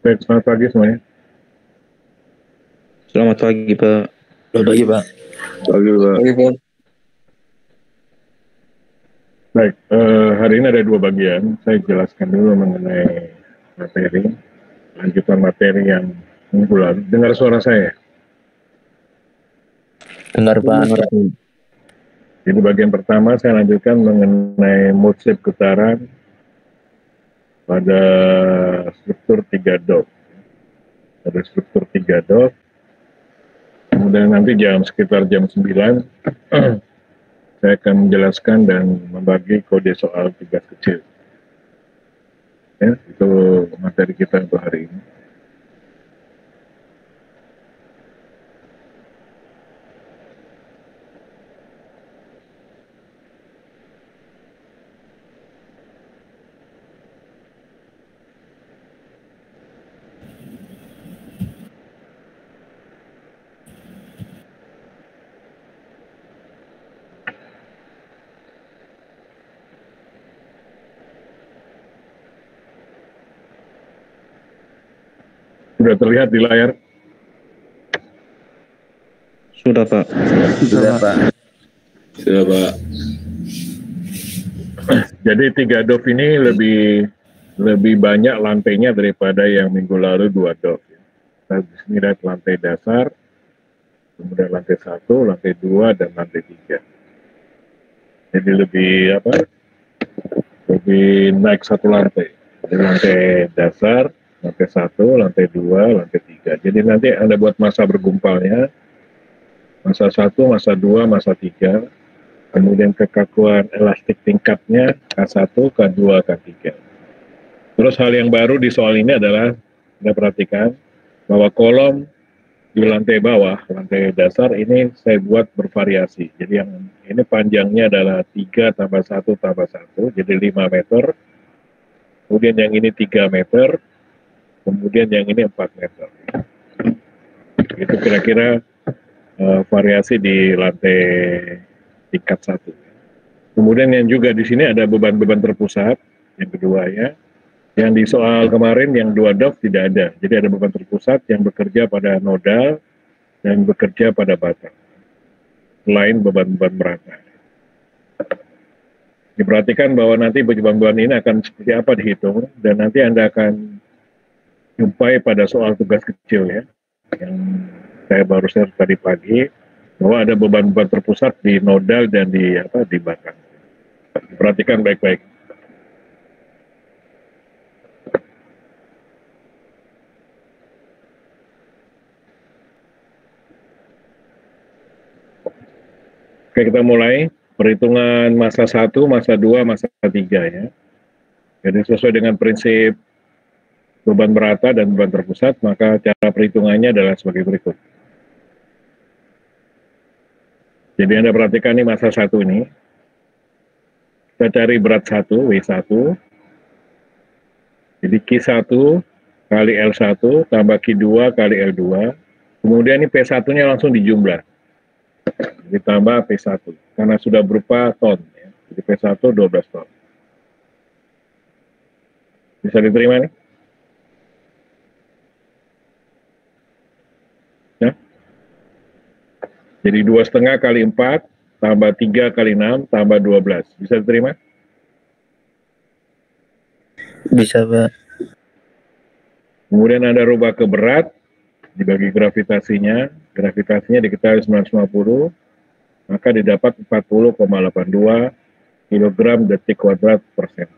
Baik, selamat pagi semuanya. Selamat pagi, Pak. Selamat pagi, Pak. Pagi, Pak. Baik, hari ini ada dua bagian. Saya jelaskan dulu mengenai materi, lanjutan materi yang minggu lalu. Dengar suara saya? Dengar, Pak. Jadi bagian pertama saya lanjutkan mengenai motif getaran pada struktur 3 dot. Pada struktur 3 dot. Kemudian nanti sekitar jam 9 saya akan menjelaskan dan membagi kode soal tugas kecil. Ya, itu materi kita untuk hari ini. Sudah terlihat di layar? Sudah, Pak. Sudah, Pak. Sudah, Pak. Jadi 3 dov ini lebih banyak lantainya daripada yang minggu lalu 2 dov. Nah, di sini lihat lantai dasar, kemudian lantai 1, lantai 2, dan lantai 3. Jadi lebih naik satu lantai. Jadi lantai dasar, lantai 1, lantai 2, lantai 3. Jadi nanti Anda buat masa bergumpalnya, masa 1, masa 2, masa 3, kemudian kekakuan elastik tingkatnya K1, K2, K3. Terus hal yang baru di soal ini adalah, Anda perhatikan, bahwa kolom di lantai bawah, lantai dasar ini saya buat bervariasi. Jadi yang ini panjangnya adalah 3 tambah 1 tambah 1, jadi 5 meter. Kemudian yang ini 3 meter, kemudian yang ini 4 meter. Itu kira-kira variasi di lantai tingkat 1. Kemudian yang juga di sini ada beban-beban terpusat, yang kedua ya. Yang di soal kemarin yang 2 dov tidak ada. Jadi ada beban terpusat yang bekerja pada nodal dan bekerja pada batang. Selain beban-beban merata. Diperhatikan bahwa nanti beban-beban ini akan seperti apa dihitung, dan nanti Anda akan jumpai pada soal tugas kecil ya, yang saya baru share tadi pagi, bahwa ada beban-beban terpusat di nodal dan di batang. Diperhatikan baik-baik. Oke, kita mulai perhitungan masa 1, masa 2, masa 3 ya. Jadi sesuai dengan prinsip beban merata dan beban terpusat, maka cara perhitungannya adalah sebagai berikut. Jadi Anda perhatikan nih masa 1 ini. Kita cari berat 1, W1. Jadi Q1 kali L1 tambah Q2 kali L2. Kemudian ini P1-nya langsung dijumlah. Ditambah P1. Karena sudah berupa ton. Ya. Jadi P1 12 ton. Bisa diterima nih? Ya. Jadi 2,5 kali 4 tambah 3 kali 6 tambah 12. Bisa diterima? Bisa, Pak. Kemudian Anda rubah ke berat, dibagi gravitasinya diketahui 950, maka didapat 40,82 kg detik kuadrat per cm.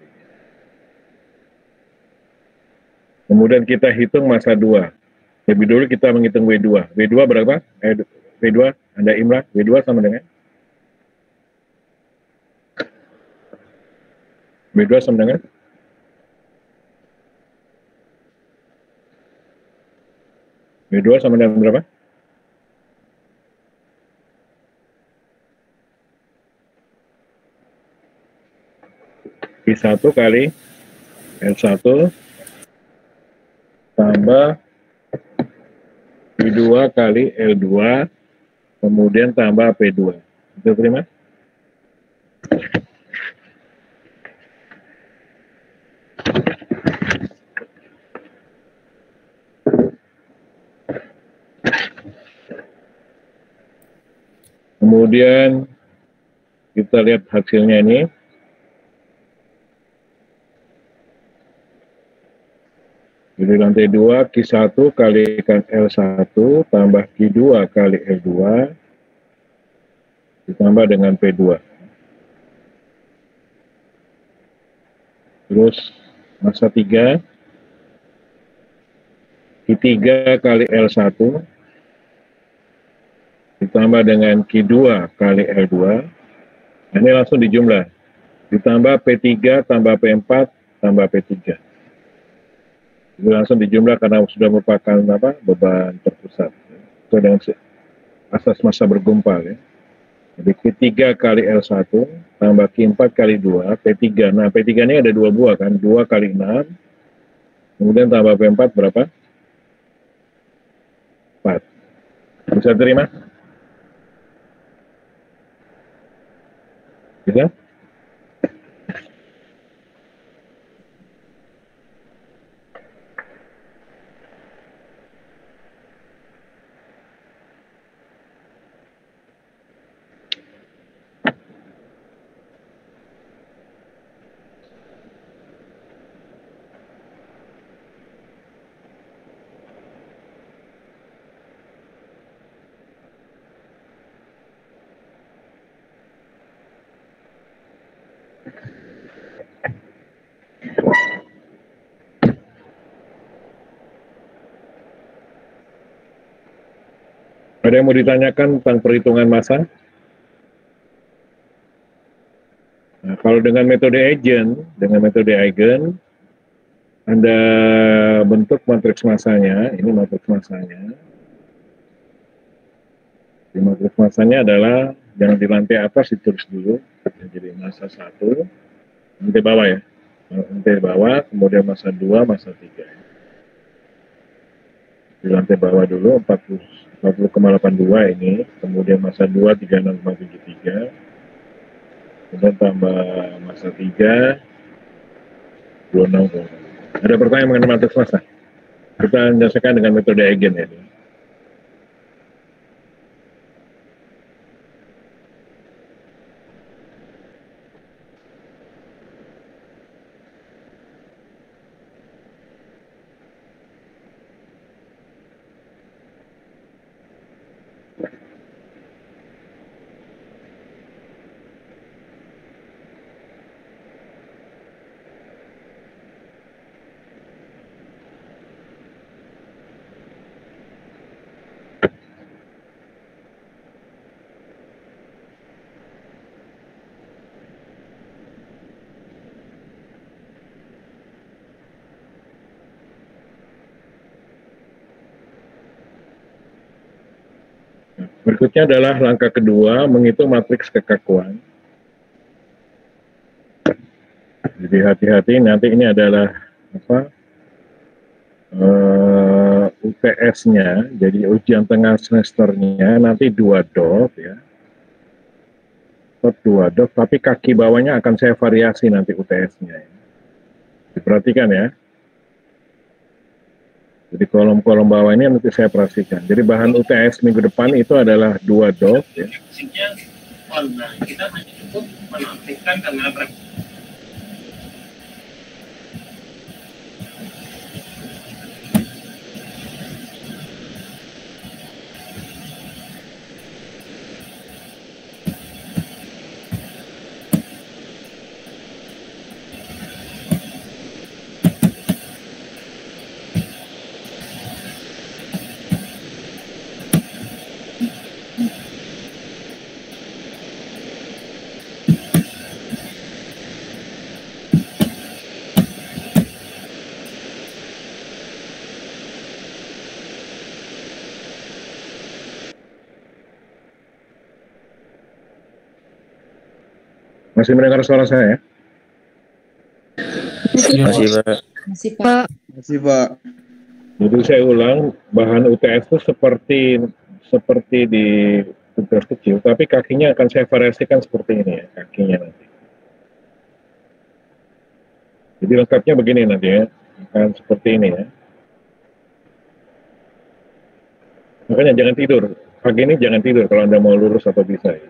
Kemudian kita hitung masa 2. Lebih dulu kita menghitung W2. W2 berapa? W2, Anda imlah, W2 sama dengan? W2 sama dengan? W2 sama dengan berapa? Q1 kali L1 tambah Q2 kali L2 kemudian tambah P2. Bisa terima? Kemudian kita lihat hasilnya ini. Jadi lantai 2 Q1 kalikan L1 tambah Q2 kali L2 ditambah dengan P2. Terus massa 3 Q3 kali L1 ditambah dengan Q2 kali L2. Nah, ini langsung dijumlah. Ditambah P3 tambah P4 tambah P3. Itu langsung dijumlah karena sudah merupakan beban terpusat. Itu dengan asas massa bergumpal ya. Jadi Q3 kali L1 tambah Q4 kali 2 P3. Nah P3 ini ada 2 buah kan, 2 kali 6. Kemudian tambah P4 berapa? 4. Bisa terima? Bisa? Ada yang mau ditanyakan tentang perhitungan massa? Nah, kalau dengan metode Eigen, Anda bentuk matriks massanya, ini matriks massanya. Di matriks massanya adalah, jangan di lantai atas ditulis dulu, jadi massa 1, lantai bawah ya, lantai bawah, kemudian massa 2, massa 3. Di lantai bawah dulu 40,82 ini, kemudian massa 2 36,73, kemudian tambah massa 3 26. Ada pertanyaan mengenai matriks massa? Kita menyelesaikan dengan metode Eigen ya. Berikutnya adalah langkah kedua, menghitung matriks kekakuan. Jadi hati-hati, nanti ini adalah UTS-nya, jadi ujian tengah semesternya nanti 2 dot ya. 2 dot, tapi kaki bawahnya akan saya variasi nanti UTS-nya. Diperhatikan ya. Jadi kolom-kolom bawah ini nanti saya perhatikan. Jadi bahan UTS minggu depan itu adalah 2 dot ya. Kita hanya cukup menaktifkan kamera. Masih mendengar suara saya? Masih, Pak. Masih, Pak. Masih, Pak. Jadi saya ulang, bahan UTS itu seperti di tugas kecil, tapi kakinya akan saya variasikan seperti ini ya, kakinya nanti. Jadi lengkapnya begini nanti ya, akan seperti ini ya. Makanya jangan tidur, Pagi ini jangan tidur kalau Anda mau lurus atau bisa ya.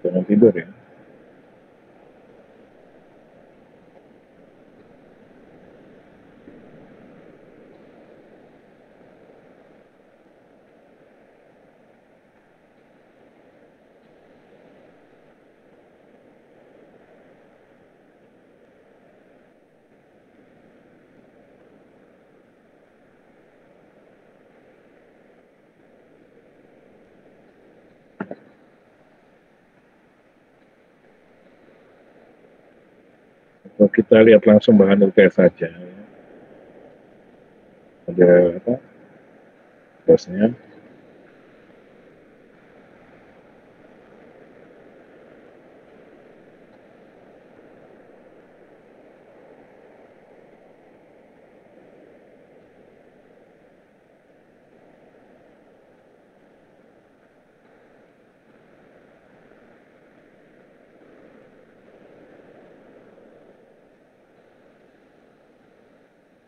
Jangan tidur ya. Kalau kita lihat langsung bahan UTS saja. Ya. Ada apa? Biasanya.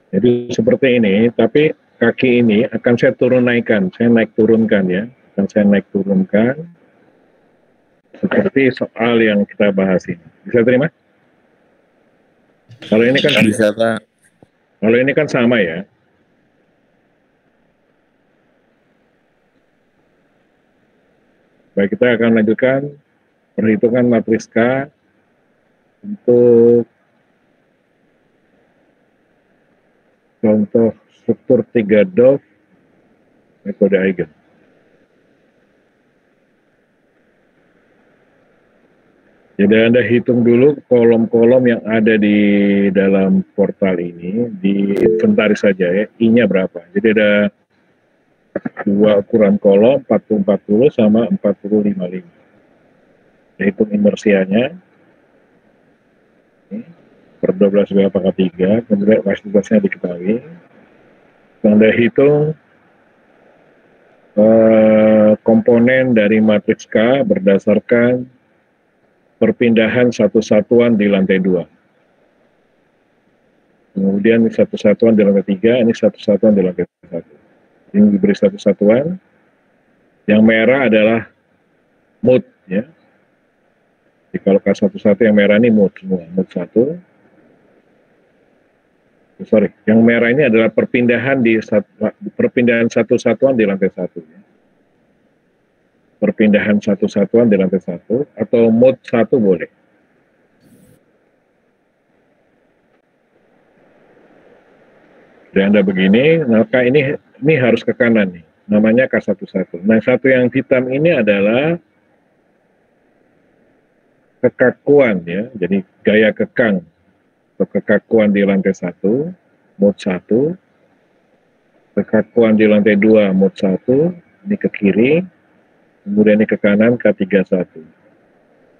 Jadi seperti ini, tapi kaki ini akan saya turun naikkan, saya naik turunkan ya, akan saya naik turunkan seperti soal yang kita bahas ini. Bisa terima? Kalau ini kan Bisa Pak. Kalau ini kan sama ya. Baik, kita akan lanjutkan perhitungan matriks K untuk contoh struktur 3 DOF metode Eigen. Jadi Anda hitung dulu kolom-kolom yang ada di dalam portal ini, di inventaris saja ya, I-nya berapa. Jadi ada 2 ukuran kolom, 40-40 sama 40-55. Kita hitung inersianya, per 12 pangkat 3, kemudian kapasitasnya diketahui. Anda hitung komponen dari matriks K berdasarkan perpindahan satu satuan di lantai 2. Kemudian ini satu satuan di lantai 3, ini satu satuan di lantai 1. Ini diberi satu satuan. Yang merah adalah mood ya. Jadi kalau K11 yang merah ini mood semua, mood 1. Sorry, yang merah ini adalah perpindahan satu satuan di lantai 1 ya. Perpindahan satu satuan di lantai 1 atau mode 1 boleh. Dan Anda begini, maka ini harus ke kanan nih. Namanya K11. Nah, satu yang hitam ini adalah kekakuan ya. Jadi gaya kekang atau kekakuan di lantai 1, mode 1. Kekakuan di lantai 2, mode 1. Ini ke kiri. Kemudian ini ke kanan K31.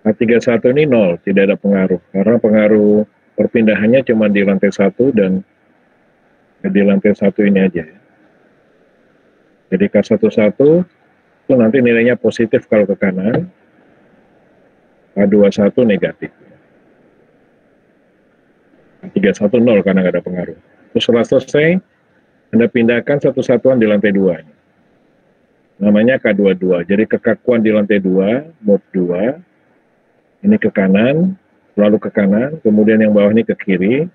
K31 ini 0, tidak ada pengaruh. Karena pengaruh perpindahannya cuma di lantai 1 dan di lantai 1 ini aja. Jadi K11 itu nanti nilainya positif kalau ke kanan. K21 negatif. K31 0 karena nggak ada pengaruh. Terus setelah selesai, Anda pindahkan satu satuan di lantai 2 ini. Namanya K22. Jadi kekakuan di lantai 2, mode 2, ini ke kanan, lalu ke kanan, kemudian yang bawah ini ke kiri,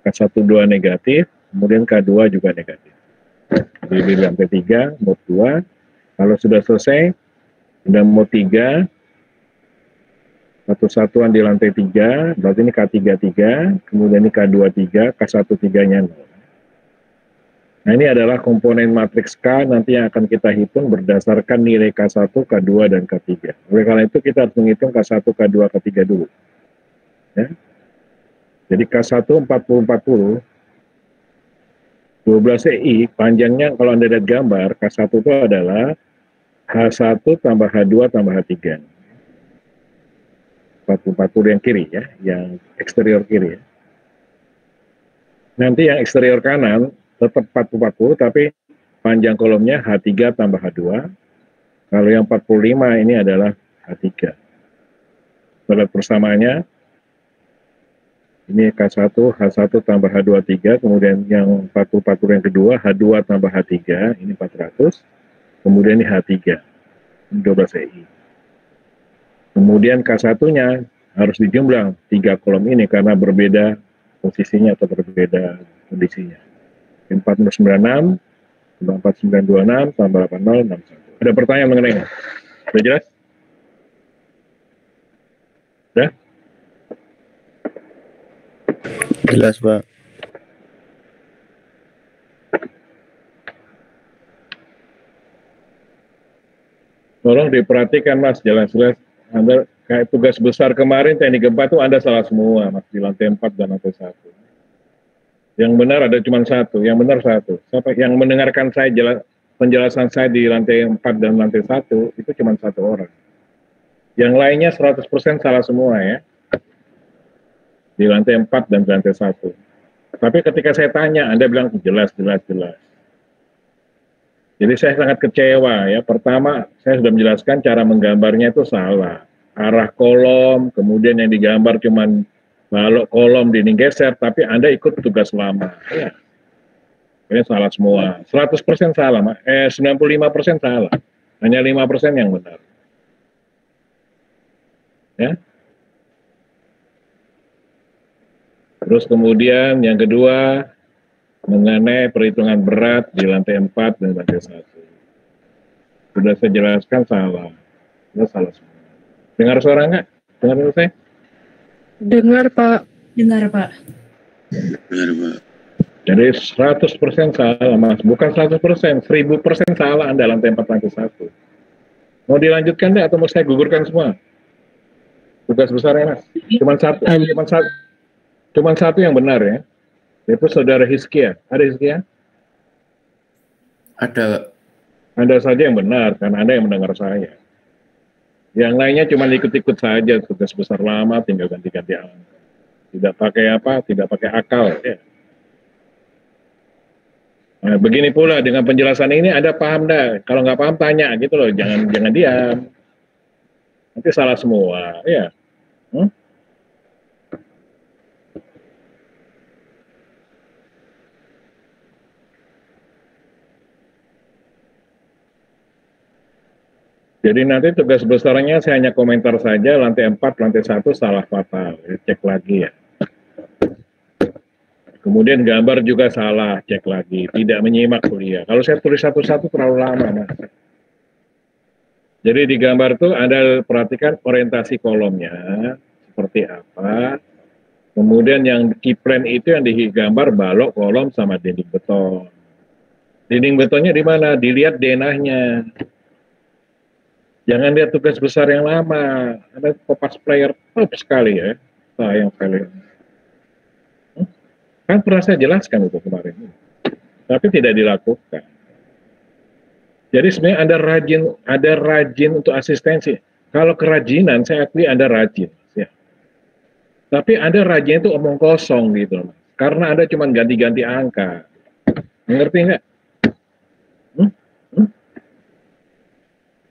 K12 negatif, kemudian K2 juga negatif. Jadi di lantai 3, mode 2, kalau sudah selesai, sudah mode 3, satu satuan di lantai 3, berarti ini K33, kemudian ini K23, K13-nya 0. Nah, ini adalah komponen matriks K nanti yang akan kita hitung berdasarkan nilai K1, K2, dan K3. Oleh karena itu kita harus menghitung K1, K2, K3 dulu. Ya. Jadi K1 40-40, 12 EI, panjangnya kalau Anda lihat gambar, K1 itu adalah H1 tambah H2 tambah H3. 40-40 yang kiri ya, yang eksterior kiri ya. Nanti yang eksterior kanan, tetap 40-40, tapi panjang kolomnya H3 tambah H2. Kalau yang 45 ini adalah H3. Lihat persamaannya. Ini K1, H1 tambah H23, kemudian yang 40 yang kedua, H2 tambah H3, ini 400, kemudian ini H3, ini 12 EI. Kemudian K1-nya harus dijumlah 3 kolom ini karena berbeda posisinya atau berbeda kondisinya. 4096, tambah 4926, tambah 8061. Ada pertanyaan mengenai ini? Sudah jelas? Sudah? Jelas, Pak. Tolong diperhatikan, Mas, jelas-jelas. Anda kayak tugas besar kemarin teknik gempa itu Anda salah semua, Mas, di lantai 4 dan lantai 1. Yang benar ada cuma satu, yang benar satu. Siapa yang mendengarkan saya penjelasan saya di lantai 4 dan lantai 1 itu cuma satu orang. Yang lainnya 100% salah semua ya. Di lantai 4 dan lantai 1. Tapi ketika saya tanya, Anda bilang jelas. Jadi saya sangat kecewa ya. Pertama, saya sudah menjelaskan cara menggambarnya itu salah. Arah kolom, kemudian yang digambar cuman balok kolom dinding geser, tapi Anda ikut tugas lama. Ya. Ini salah semua. 100% salah, 95% salah. Hanya 5% yang benar. Ya. Terus kemudian yang kedua, mengenai perhitungan berat di lantai 4 dan lantai 1. Sudah saya jelaskan salah. Sudah salah semua. Dengar suara enggak? Dengar saya? Dengar, Pak. Dengar, Pak. Benar, Pak. Jadi 100% salah, Mas. Bukan 100%, 1000% salah Anda lantai 4, lantai 1. Mau dilanjutkan enggak atau mau saya gugurkan semua? Tugas besarnya, Mas. Cuman satu yang benar ya. Itu saudara Hizkia. Ada Hizkia? Ada. Anda saja yang benar, karena Anda yang mendengar saya. Yang lainnya cuma ikut-ikut saja, tugas besar lama, tinggal ganti-ganti angka. Tidak pakai apa, tidak pakai akal. Ya. Nah, begini pula dengan penjelasan ini, Anda paham dah. Kalau nggak paham, tanya gitu loh. Jangan diam. Nanti salah semua. Ya. Jadi nanti tugas besarnya saya hanya komentar saja, lantai 4, lantai 1 salah fatal, cek lagi ya. Kemudian gambar juga salah, cek lagi, tidak menyimak kuliah. Kalau saya tulis satu-satu terlalu lama, Mas. Jadi di gambar itu Anda perhatikan orientasi kolomnya, seperti apa. Kemudian yang keyplane itu yang digambar balok, kolom, sama dinding beton. Dinding betonnya di mana? Dilihat denahnya. Jangan lihat tugas besar yang lama. Ada kopas player top sekali ya. Sayang sekali. Kan pernah saya jelaskan itu kemarin. Tapi tidak dilakukan. Jadi sebenarnya Anda rajin untuk asistensi. Kalau kerajinan, saya akui Anda rajin. Ya. Tapi Anda rajin itu omong kosong gitu. Karena Anda cuma ganti-ganti angka. Mengerti nggak?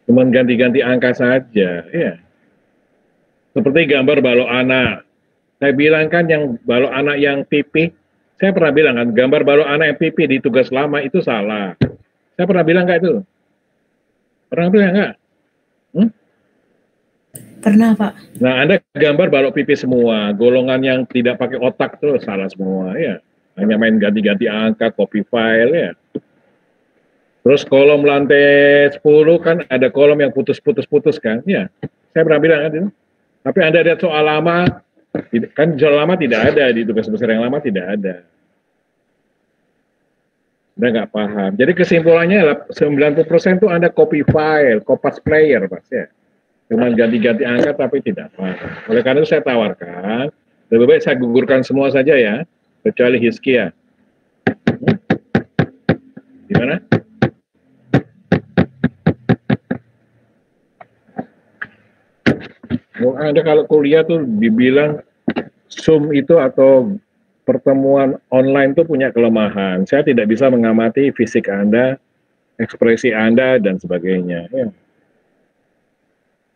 Cuman ganti-ganti angka saja, ya. Seperti gambar balok anak. Saya bilang kan yang balok anak yang pipi, saya pernah bilang kan, gambar balok anak yang pipi di tugas lama itu salah. Saya pernah bilang nggak itu? Pernah bilang nggak? Pernah, Pak. Nah, Anda gambar balok pipi semua, golongan yang tidak pakai otak tuh salah semua, ya. Hanya main ganti-ganti angka, copy file, ya. Terus kolom lantai 10 kan ada kolom yang putus-putus kan? Ya, saya pernah bilang kan itu. Tapi Anda lihat soal lama, kan soal lama tidak ada, di tugas besar yang lama tidak ada. Anda nggak paham. Jadi kesimpulannya 90% itu Anda copy file, kopas player, Pak. Ya. Cuma ganti-ganti angka tapi tidak paham. Oleh karena itu saya tawarkan, lebih baik saya gugurkan semua saja ya, kecuali Hizkia. Gimana? Anda kalau kuliah tuh dibilang Zoom itu atau pertemuan online itu punya kelemahan. Saya tidak bisa mengamati fisik Anda, ekspresi Anda, dan sebagainya. Ya.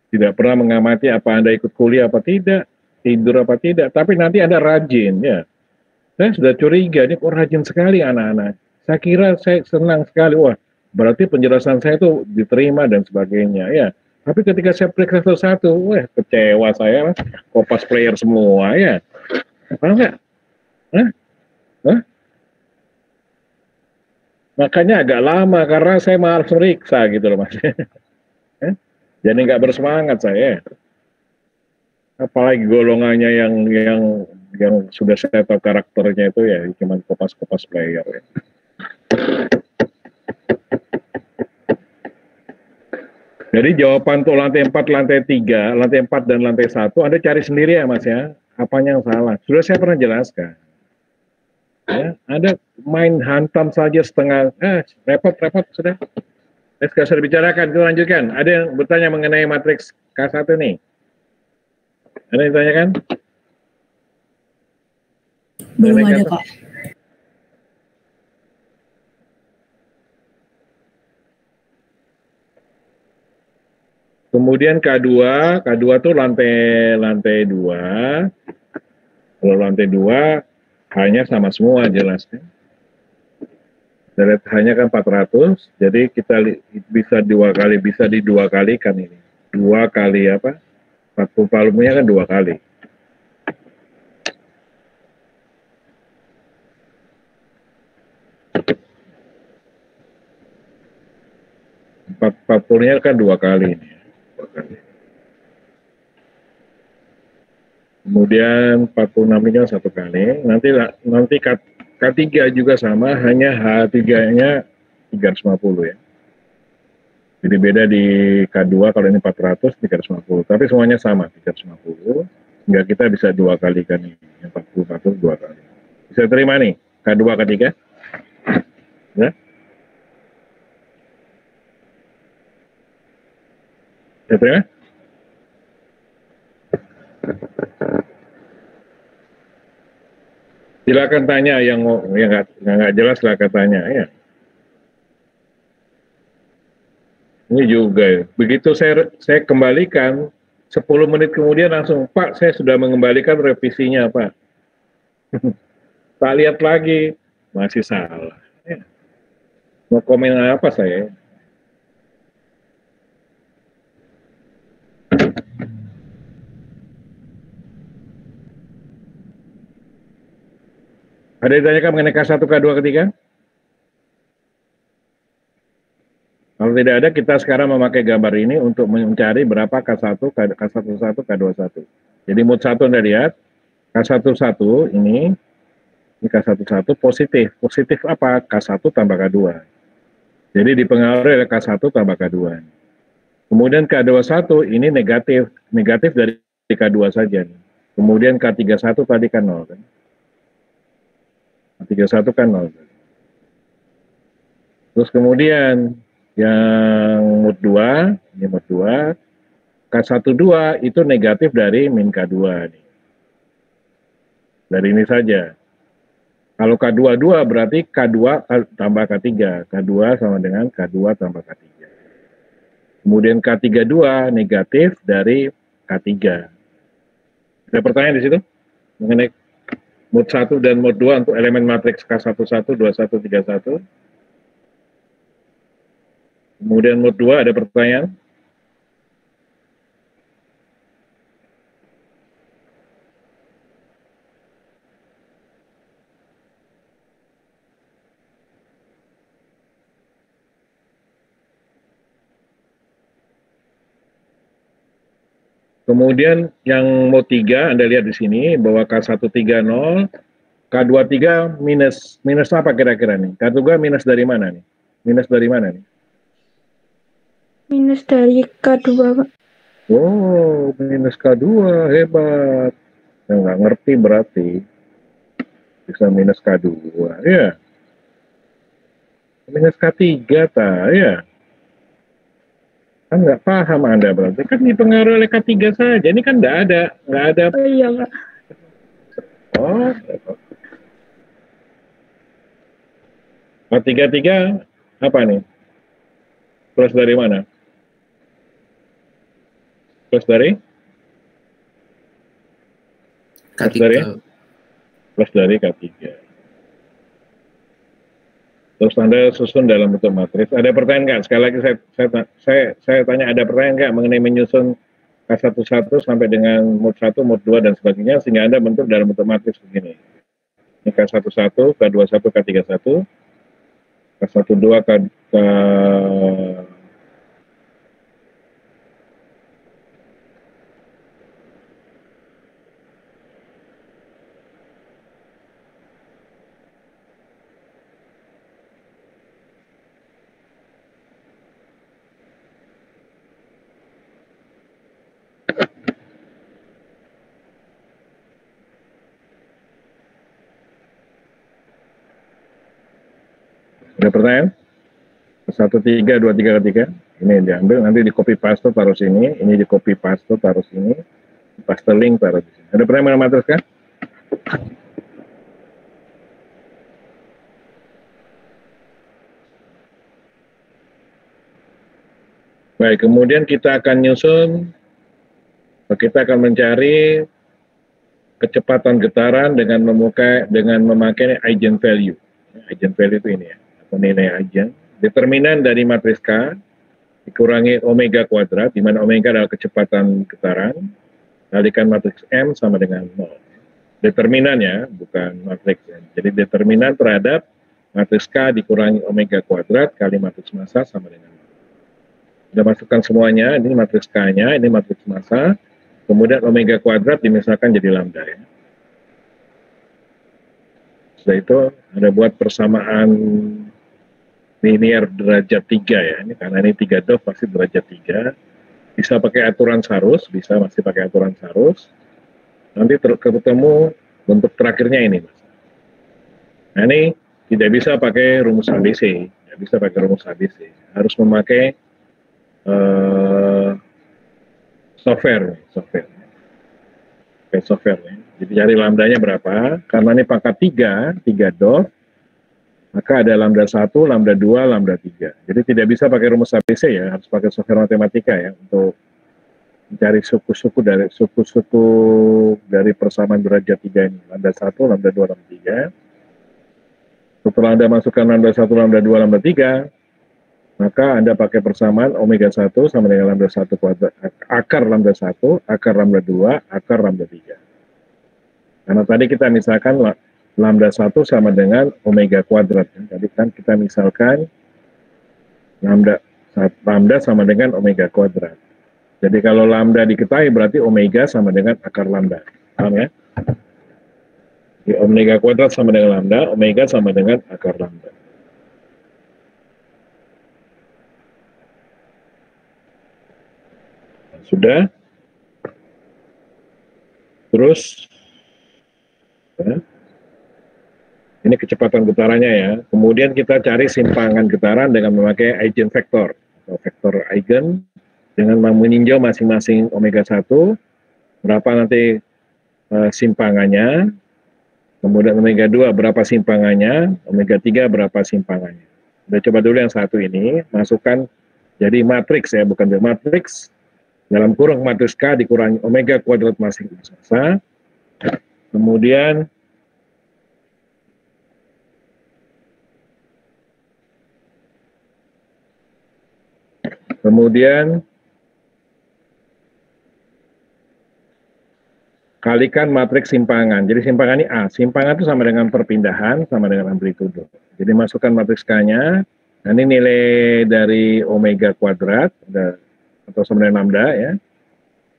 Tidak pernah mengamati apa Anda ikut kuliah apa tidak. tidur apa tidak, tapi nanti ada rajin ya. Saya sudah curiga, ini kok rajin sekali anak-anak. Saya kira saya senang sekali, wah berarti penjelasan saya itu diterima dan sebagainya ya. Tapi ketika saya periksa satu-satu, wah kecewa saya, kopas player semua ya. Paham nggak? Hah? Hah? Makanya agak lama karena saya malas meriksa gitu loh mas. Jadi nggak bersemangat saya. Apalagi golongannya yang sudah saya tahu karakternya itu ya cuma kopas-kopas player ya. Jadi jawaban untuk lantai 4, lantai 3, lantai 4 dan lantai 1 Anda cari sendiri ya mas ya. Apanya yang salah? Sudah saya pernah jelaskan. Ya, Anda main hantam saja setengah, repot sudah. Let's usah dibicarakan, kita lanjutkan. Ada yang bertanya mengenai matriks K1 nih? Ada yang ditanyakan? Belum ada, Pak. Kemudian K2 tuh lantai 2. Kalau lantai 2 hanya sama semua jelas kan. Hanya kan 400, jadi kita bisa dua kali kan ini. 2 kali apa? 40 volumenya kan 2 kali. Empat puluhnya kan 2 kali ini. 2 kali. Kemudian 46-nya 1 kali. Nanti K3 juga sama, hanya H3-nya 350 ya. Jadi beda di K2 kalau ini 400, 350. Tapi semuanya sama, 350. Sehingga kita bisa 2 kali kan ini. Yang 40 2 kali. Bisa terima nih, K2, K3? Ya? Bisa terima? Silakan tanya yang nggak jelas, silakan tanya ya. Ini juga ya. Begitu saya kembalikan 10 menit kemudian langsung, Pak, saya sudah mengembalikan revisinya, Pak. Tak lihat lagi, masih salah. Ya. Mau komen apa saya? Ada yang ditanyakan mengenai K1, K2, K3? Kalau tidak ada, kita sekarang memakai gambar ini untuk mencari berapa K1, K11, K21. Jadi mood 1 Anda lihat, K11 ini K11 positif. Positif apa? K1 tambah K2. Jadi dipengaruhi oleh K1 tambah K2. Kemudian K21 ini negatif. Negatif dari K2 saja. Kemudian K31 tadi kan 0. Kan? K31 kan 0. Terus kemudian yang mood 2, ini mood 2, K12 itu negatif dari min K2 nih. Dari ini saja. Kalau K22 berarti K2 tambah K3. K2 sama dengan K2 tambah K3. Kemudian K32 negatif dari K3. Ada pertanyaan di situ? Mengenai mood 1 dan mood 2 untuk elemen matriks K11, 21, 31. Kemudian mood 2 ada pertanyaan? Kemudian yang mode 3 Anda lihat di sini bahwa K130, K23 minus apa kira-kira nih? K3 minus dari mana nih? Minus dari mana nih? Minus dari K2, Pak. Oh, minus K2, hebat. Saya nggak ngerti berarti. Bisa minus K2, ya. Minus K3, ya. Kan nggak paham Anda berarti. Kan dipengaruhi oleh K3 saja. Ini kan nggak ada. Oh iya, Pak. Oh, K3 apa nih? Plus dari mana? Plus dari? Plus dari K3. Terus Anda susun dalam bentuk matriks. Ada pertanyaan nggak? Sekali lagi saya tanya, ada pertanyaan nggak mengenai menyusun K11 sampai dengan mod 1, mod 2 dan sebagainya sehingga Anda bentuk dalam bentuk matriks begini. Ini K11, K21, K31, K12, Ada pertanyaan? 1, 3, 2, 3, 3. Ini diambil, nanti di copy paste taruh sini, ini di copy paste taruh sini, paste link taruh di sini. Ada pertanyaan matriks kan? Baik, kemudian kita akan nyusun, kita akan mencari kecepatan getaran dengan memakai eigenvalue. Eigenvalue itu ini ya, atau nilai eigen. Determinan dari matriks K dikurangi omega kuadrat, di mana omega adalah kecepatan getaran, kalikan matriks M sama dengan 0. Determinannya, bukan matriks. Jadi determinan terhadap matriks K dikurangi omega kuadrat kali matriks massa sama dengan 0. Kita masukkan semuanya, ini matriks K-nya, ini matriks massa, kemudian omega kuadrat dimisalkan jadi lambda ya. Setelah itu ada buat persamaan linear derajat 3 ya, ini karena ini 3 dov pasti derajat 3, bisa pakai aturan Sarus, bisa masih pakai aturan Sarus, nanti ketemu bentuk terakhirnya ini Mas. Nah ini tidak bisa pakai rumus ABC, tidak bisa pakai rumus ABC, harus memakai software. Jadi cari lambdanya berapa, karena ini pangkat 3 dov, maka ada lambda 1, lambda 2, lambda 3. Jadi tidak bisa pakai rumus ABC ya, harus pakai software matematika ya untuk mencari suku-suku dari persamaan derajat 3 ini. Lambda 1, lambda 2, lambda 3. Setelah Anda masukkan lambda 1, lambda 2, lambda 3, maka Anda pakai persamaan omega 1 sama dengan lambda 1 kuadrat, akar lambda 1, akar lambda 2, akar lambda 3. Karena tadi kita misalkan lambda 1 sama dengan omega kuadrat. Tadi kan kita misalkan lambda sama dengan omega kuadrat. Jadi kalau lambda diketahui berarti omega sama dengan akar lambda. Paham ya? Jadi omega kuadrat sama dengan lambda, omega sama dengan akar lambda. Sudah? Terus ya. Ini kecepatan getarannya ya. Kemudian kita cari simpangan getaran dengan memakai eigenvektor atau vektor eigen dengan meninjau masing-masing omega 1 berapa nanti simpangannya, kemudian omega 2 berapa simpangannya, omega 3 berapa simpangannya. Kita coba dulu yang satu ini, masukkan jadi matriks ya, bukan matriks, dalam kurung matriks K dikurangi omega kuadrat masing massa. Kemudian kalikan matriks simpangan. Jadi simpangan ini A. Simpangan itu sama dengan perpindahan, sama dengan amplitudo. Jadi masukkan matriks K-nya. Nah, ini nilai dari omega kuadrat, atau sama dengan lambda ya.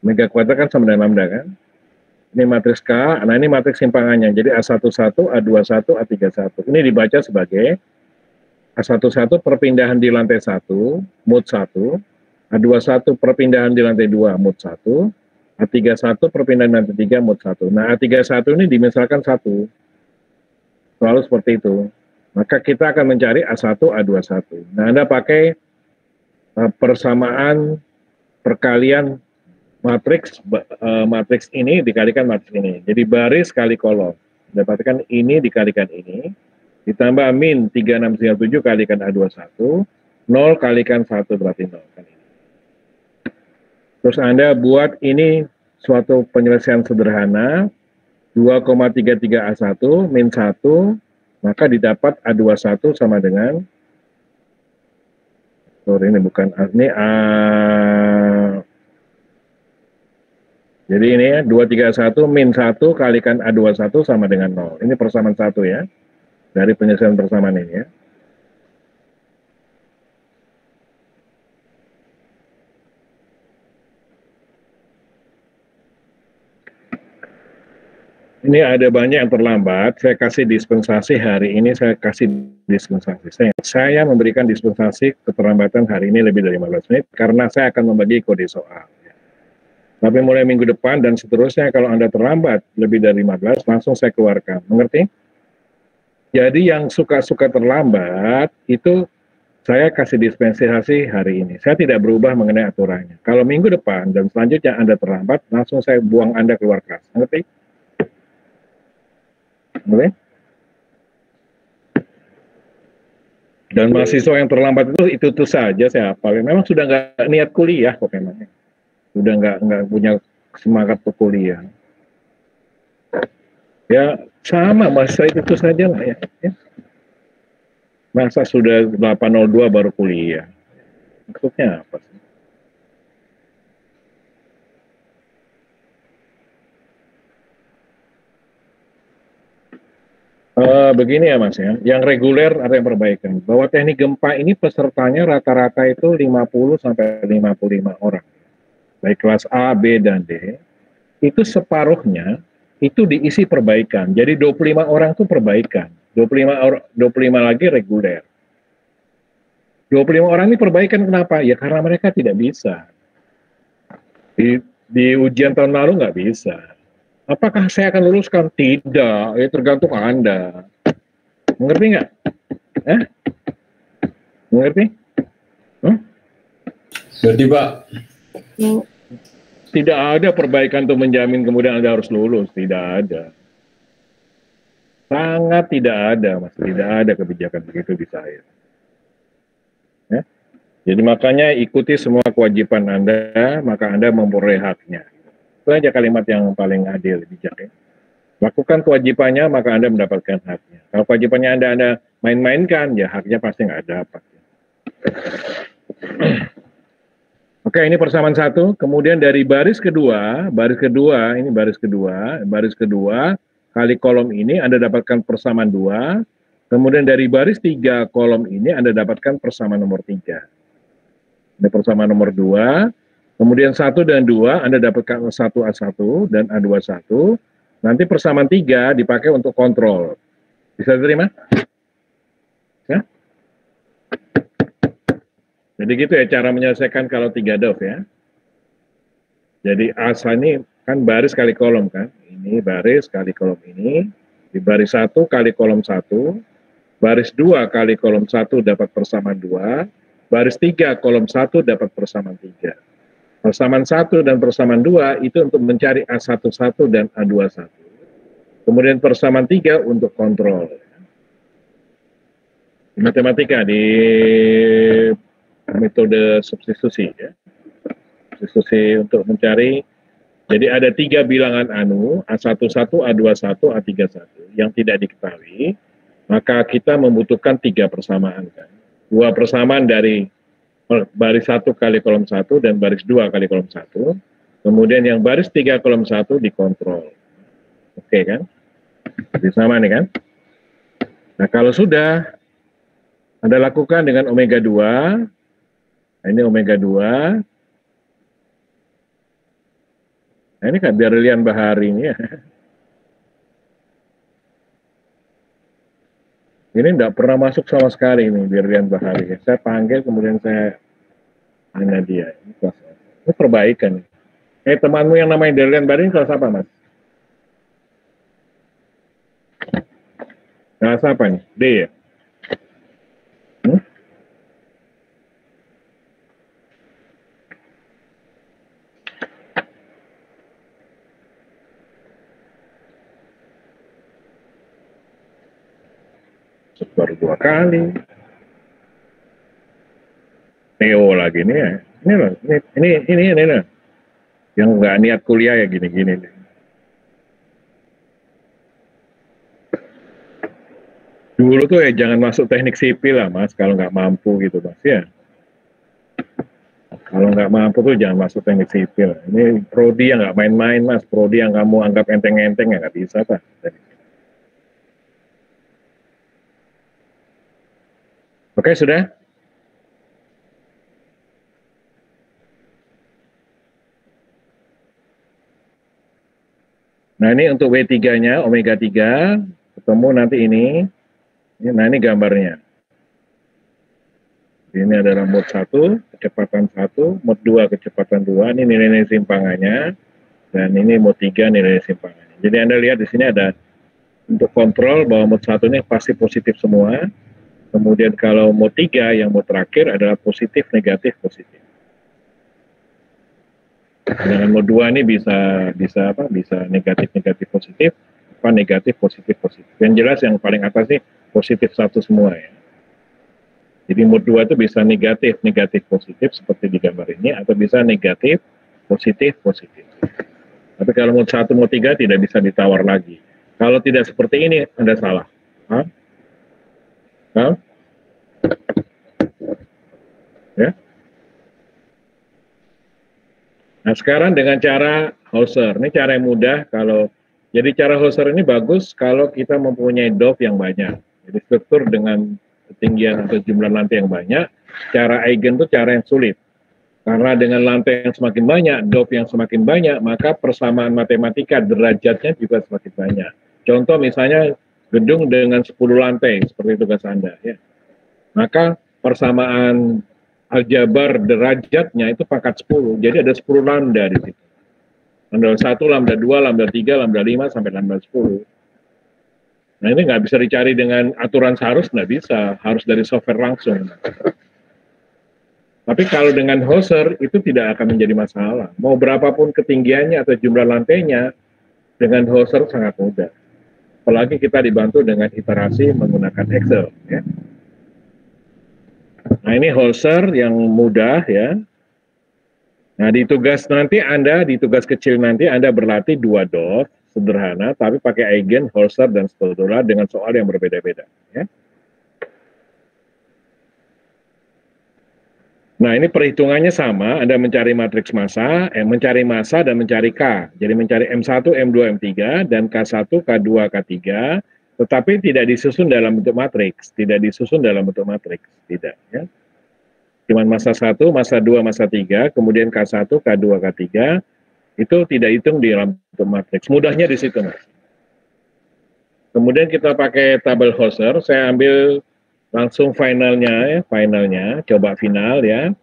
Omega kuadrat kan sama dengan lambda kan. Ini matriks K, nah ini matriks simpangannya. Jadi A11, A21, A31. Ini dibaca sebagai A11 perpindahan di lantai 1, mod 1, A21 perpindahan di lantai 2, mod 1, A31 perpindahan di lantai 3, mod 1. Nah, A31 ini dimisalkan 1. Selalu seperti itu. Maka kita akan mencari A1, A21. Nah, Anda pakai persamaan perkalian matriks ini dikalikan matriks ini. Jadi baris kali kolom. Dapatkan ini dikalikan ini. Ditambah min 3637 kalikan A21, 0 kalikan 1 berarti 0 kan ini. Terus Anda buat ini suatu penyelesaian sederhana 2,33A1 min 1, maka didapat A21 sama dengan, sorry ini bukan A, ini A, jadi ini ya, 231 min 1 kalikan A21 sama dengan 0. Ini persamaan 1 ya, dari penyelesaian persamaan ini ya. Ini ada banyak yang terlambat, saya kasih dispensasi hari ini, saya kasih dispensasi. Saya memberikan dispensasi keterlambatan hari ini lebih dari 15 menit, karena saya akan membagi kode soal. Tapi mulai minggu depan dan seterusnya, kalau Anda terlambat lebih dari 15, langsung saya keluarkan. Mengerti? Jadi yang suka-suka terlambat, itu saya kasih dispensasi hari ini. Saya tidak berubah mengenai aturannya. Kalau minggu depan dan selanjutnya Anda terlambat, langsung saya buang Anda keluar kelas. Mengerti? Boleh? Dan mahasiswa yang terlambat itu saja saya hafal. Memang sudah nggak niat kuliah kok memang. Sudah nggak punya semangat untuk kuliah. Ya sama masa itu saja lah ya. Masa sudah 802 baru kuliah. Maksudnya apa sih? Begini ya Mas ya, yang reguler ada yang perbaikan. Bahwa teknik gempa ini pesertanya rata-rata itu 50 sampai 55 orang. Baik kelas A, B, dan D. Itu separuhnya itu diisi perbaikan. Jadi 25 orang itu perbaikan. 25 lagi reguler. 25 orang ini perbaikan kenapa? Ya karena mereka tidak bisa. Di ujian tahun lalu nggak bisa. Apakah saya akan luluskan? Tidak, ya tergantung Anda. Mengerti nggak? Mengerti? Ngerti, Pak. Tidak ada perbaikan untuk menjamin kemudian Anda harus lulus. Tidak ada. Sangat tidak ada, Mas. Tidak ada kebijakan begitu di saya. Ya? Jadi makanya ikuti semua kewajiban Anda, maka Anda memperoleh haknya. Itu aja kalimat yang paling adil, bijak ya. Lakukan kewajibannya, maka Anda mendapatkan haknya. Kalau kewajibannya Anda main-mainkan, ya haknya pasti nggak dapat. Oke, ini persamaan 1. Kemudian dari baris kedua kali kolom ini Anda dapatkan persamaan 2. Kemudian dari baris 3 kolom ini Anda dapatkan persamaan nomor 3. Ini persamaan nomor 2. Kemudian 1 dan 2 Anda dapatkan 1A1 dan A21. Nanti persamaan 3 dipakai untuk kontrol. Bisa diterima? Ya? Jadi gitu ya cara menyelesaikan kalau 3 DOF ya. Jadi asa ini kan baris kali kolom kan. Ini baris kali kolom ini. Di baris 1 kali kolom 1. Baris 2 kali kolom 1 dapat persamaan 2. Baris 3 kolom 1 dapat persamaan 3. Persamaan 1 dan persamaan 2 itu untuk mencari A11 dan A21. Kemudian persamaan 3 untuk kontrol. Di matematika, di metode substitusi. Ya. Substitusi untuk mencari, jadi ada 3 bilangan anu, A11, A21, A31, yang tidak diketahui, maka kita membutuhkan 3 persamaan. Kan? 2 persamaan dari baris 1 kali kolom 1 dan baris 2 kali kolom 1. Kemudian yang baris 3 kolom 1 dikontrol. Oke kan? Jadi sama nih kan? Nah kalau sudah, Anda lakukan dengan omega 2. Nah, ini omega 2. Nah ini kan Berlian Bahari ini ya. Ini enggak pernah masuk sama sekali ini Berlian Bahari. Saya panggil kemudian saya tanya dia. Ini perbaikan. Temanmu yang namanya Berlian Bahari ini kelas apa Mas? Kelas apa nih? D ya? Baru 2 kali. Neo lagi nih ya. Ini loh. Yang nggak niat kuliah ya gini-gini. Dulu tuh ya jangan masuk teknik sipil lah Mas, kalau nggak mampu gitu Mas ya. Kalau nggak mampu tuh jangan masuk teknik sipil. Ini prodi yang nggak main-main Mas, prodi yang kamu anggap enteng-enteng ya nggak bisa Pak. Oke, sudah? Nah ini untuk W3-nya, omega 3, ketemu nanti ini. Nah ini gambarnya. Ini adalah mode 1, kecepatan 1, mode 2, kecepatan 2, ini nilai-nilai simpangannya, dan ini mode 3, nilai simpangannya. Jadi Anda lihat di sini ada untuk kontrol bahwa mode 1 ini pasti positif semua. Kemudian kalau mode 3 yang mode terakhir adalah positif, negatif, positif. Dengan mode 2 ini bisa negatif, negatif, positif, apa negatif, positif, positif. Yang jelas yang paling atas ini positif satu semua ya. Jadi mode 2 itu bisa negatif, negatif, positif seperti di gambar ini, atau bisa negatif, positif, positif. Tapi kalau mode 1, mode 3 tidak bisa ditawar lagi. Kalau tidak seperti ini, Anda salah. Hah? Hah? Ya. Nah sekarang dengan cara Hauser, ini cara yang mudah. Jadi cara Hauser ini bagus kalau kita mempunyai dove yang banyak. Jadi struktur dengan ketinggian atau jumlah lantai yang banyak, cara eigen itu cara yang sulit. Karena dengan lantai yang semakin banyak, dove yang semakin banyak, maka persamaan matematika derajatnya juga semakin banyak. Contoh misalnya gedung dengan 10 lantai, seperti tugas Anda. Ya. Maka persamaan aljabar derajatnya itu pangkat 10, jadi ada 10 lambda di situ. Lambda 1, lambda 2, lambda 3, lambda 5, sampai lambda 10. Nah ini nggak bisa dicari dengan aturan seharus, nggak bisa, harus dari software langsung. Tapi kalau dengan Hauser itu tidak akan menjadi masalah. Mau berapapun ketinggiannya atau jumlah lantainya, dengan Hauser sangat mudah. Apalagi kita dibantu dengan iterasi menggunakan Excel. Ya. Nah ini Hauser yang mudah ya. Nah di tugas kecil nanti Anda berlatih 2 dove sederhana, tapi pakai eigen, Hauser, dan seterusnya dengan soal yang berbeda-beda. Ya. Nah ini perhitungannya sama, Anda mencari matriks massa, mencari massa dan mencari K. Jadi mencari M1, M2, M3, dan K1, K2, K3, tetapi tidak disusun dalam bentuk matriks, tidak. Ya. Cuma massa 1, massa 2, massa 3, kemudian K1, K2, K3, itu tidak hitung di dalam bentuk matriks. Mudahnya di situ, Mas. Kemudian kita pakai tabel Hauser, saya ambil langsung finalnya, coba final ya.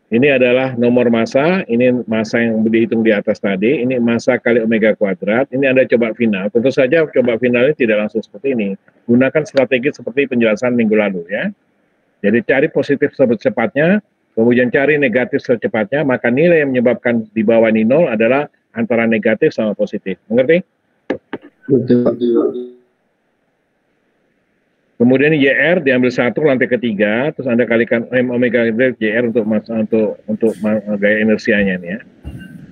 Ini adalah nomor massa, ini massa yang dihitung di atas tadi, ini massa kali omega kuadrat, ini Anda coba final. Tentu saja coba finalnya tidak langsung seperti ini. Gunakan strategi seperti penjelasan minggu lalu ya. Jadi cari positif secepatnya, kemudian cari negatif secepatnya, maka nilai yang menyebabkan di bawah ini 0 adalah antara negatif sama positif. Mengerti? Kemudian YR diambil 1 lantai ketiga, terus Anda kalikan M omega YR untuk gaya inersianya nih ya.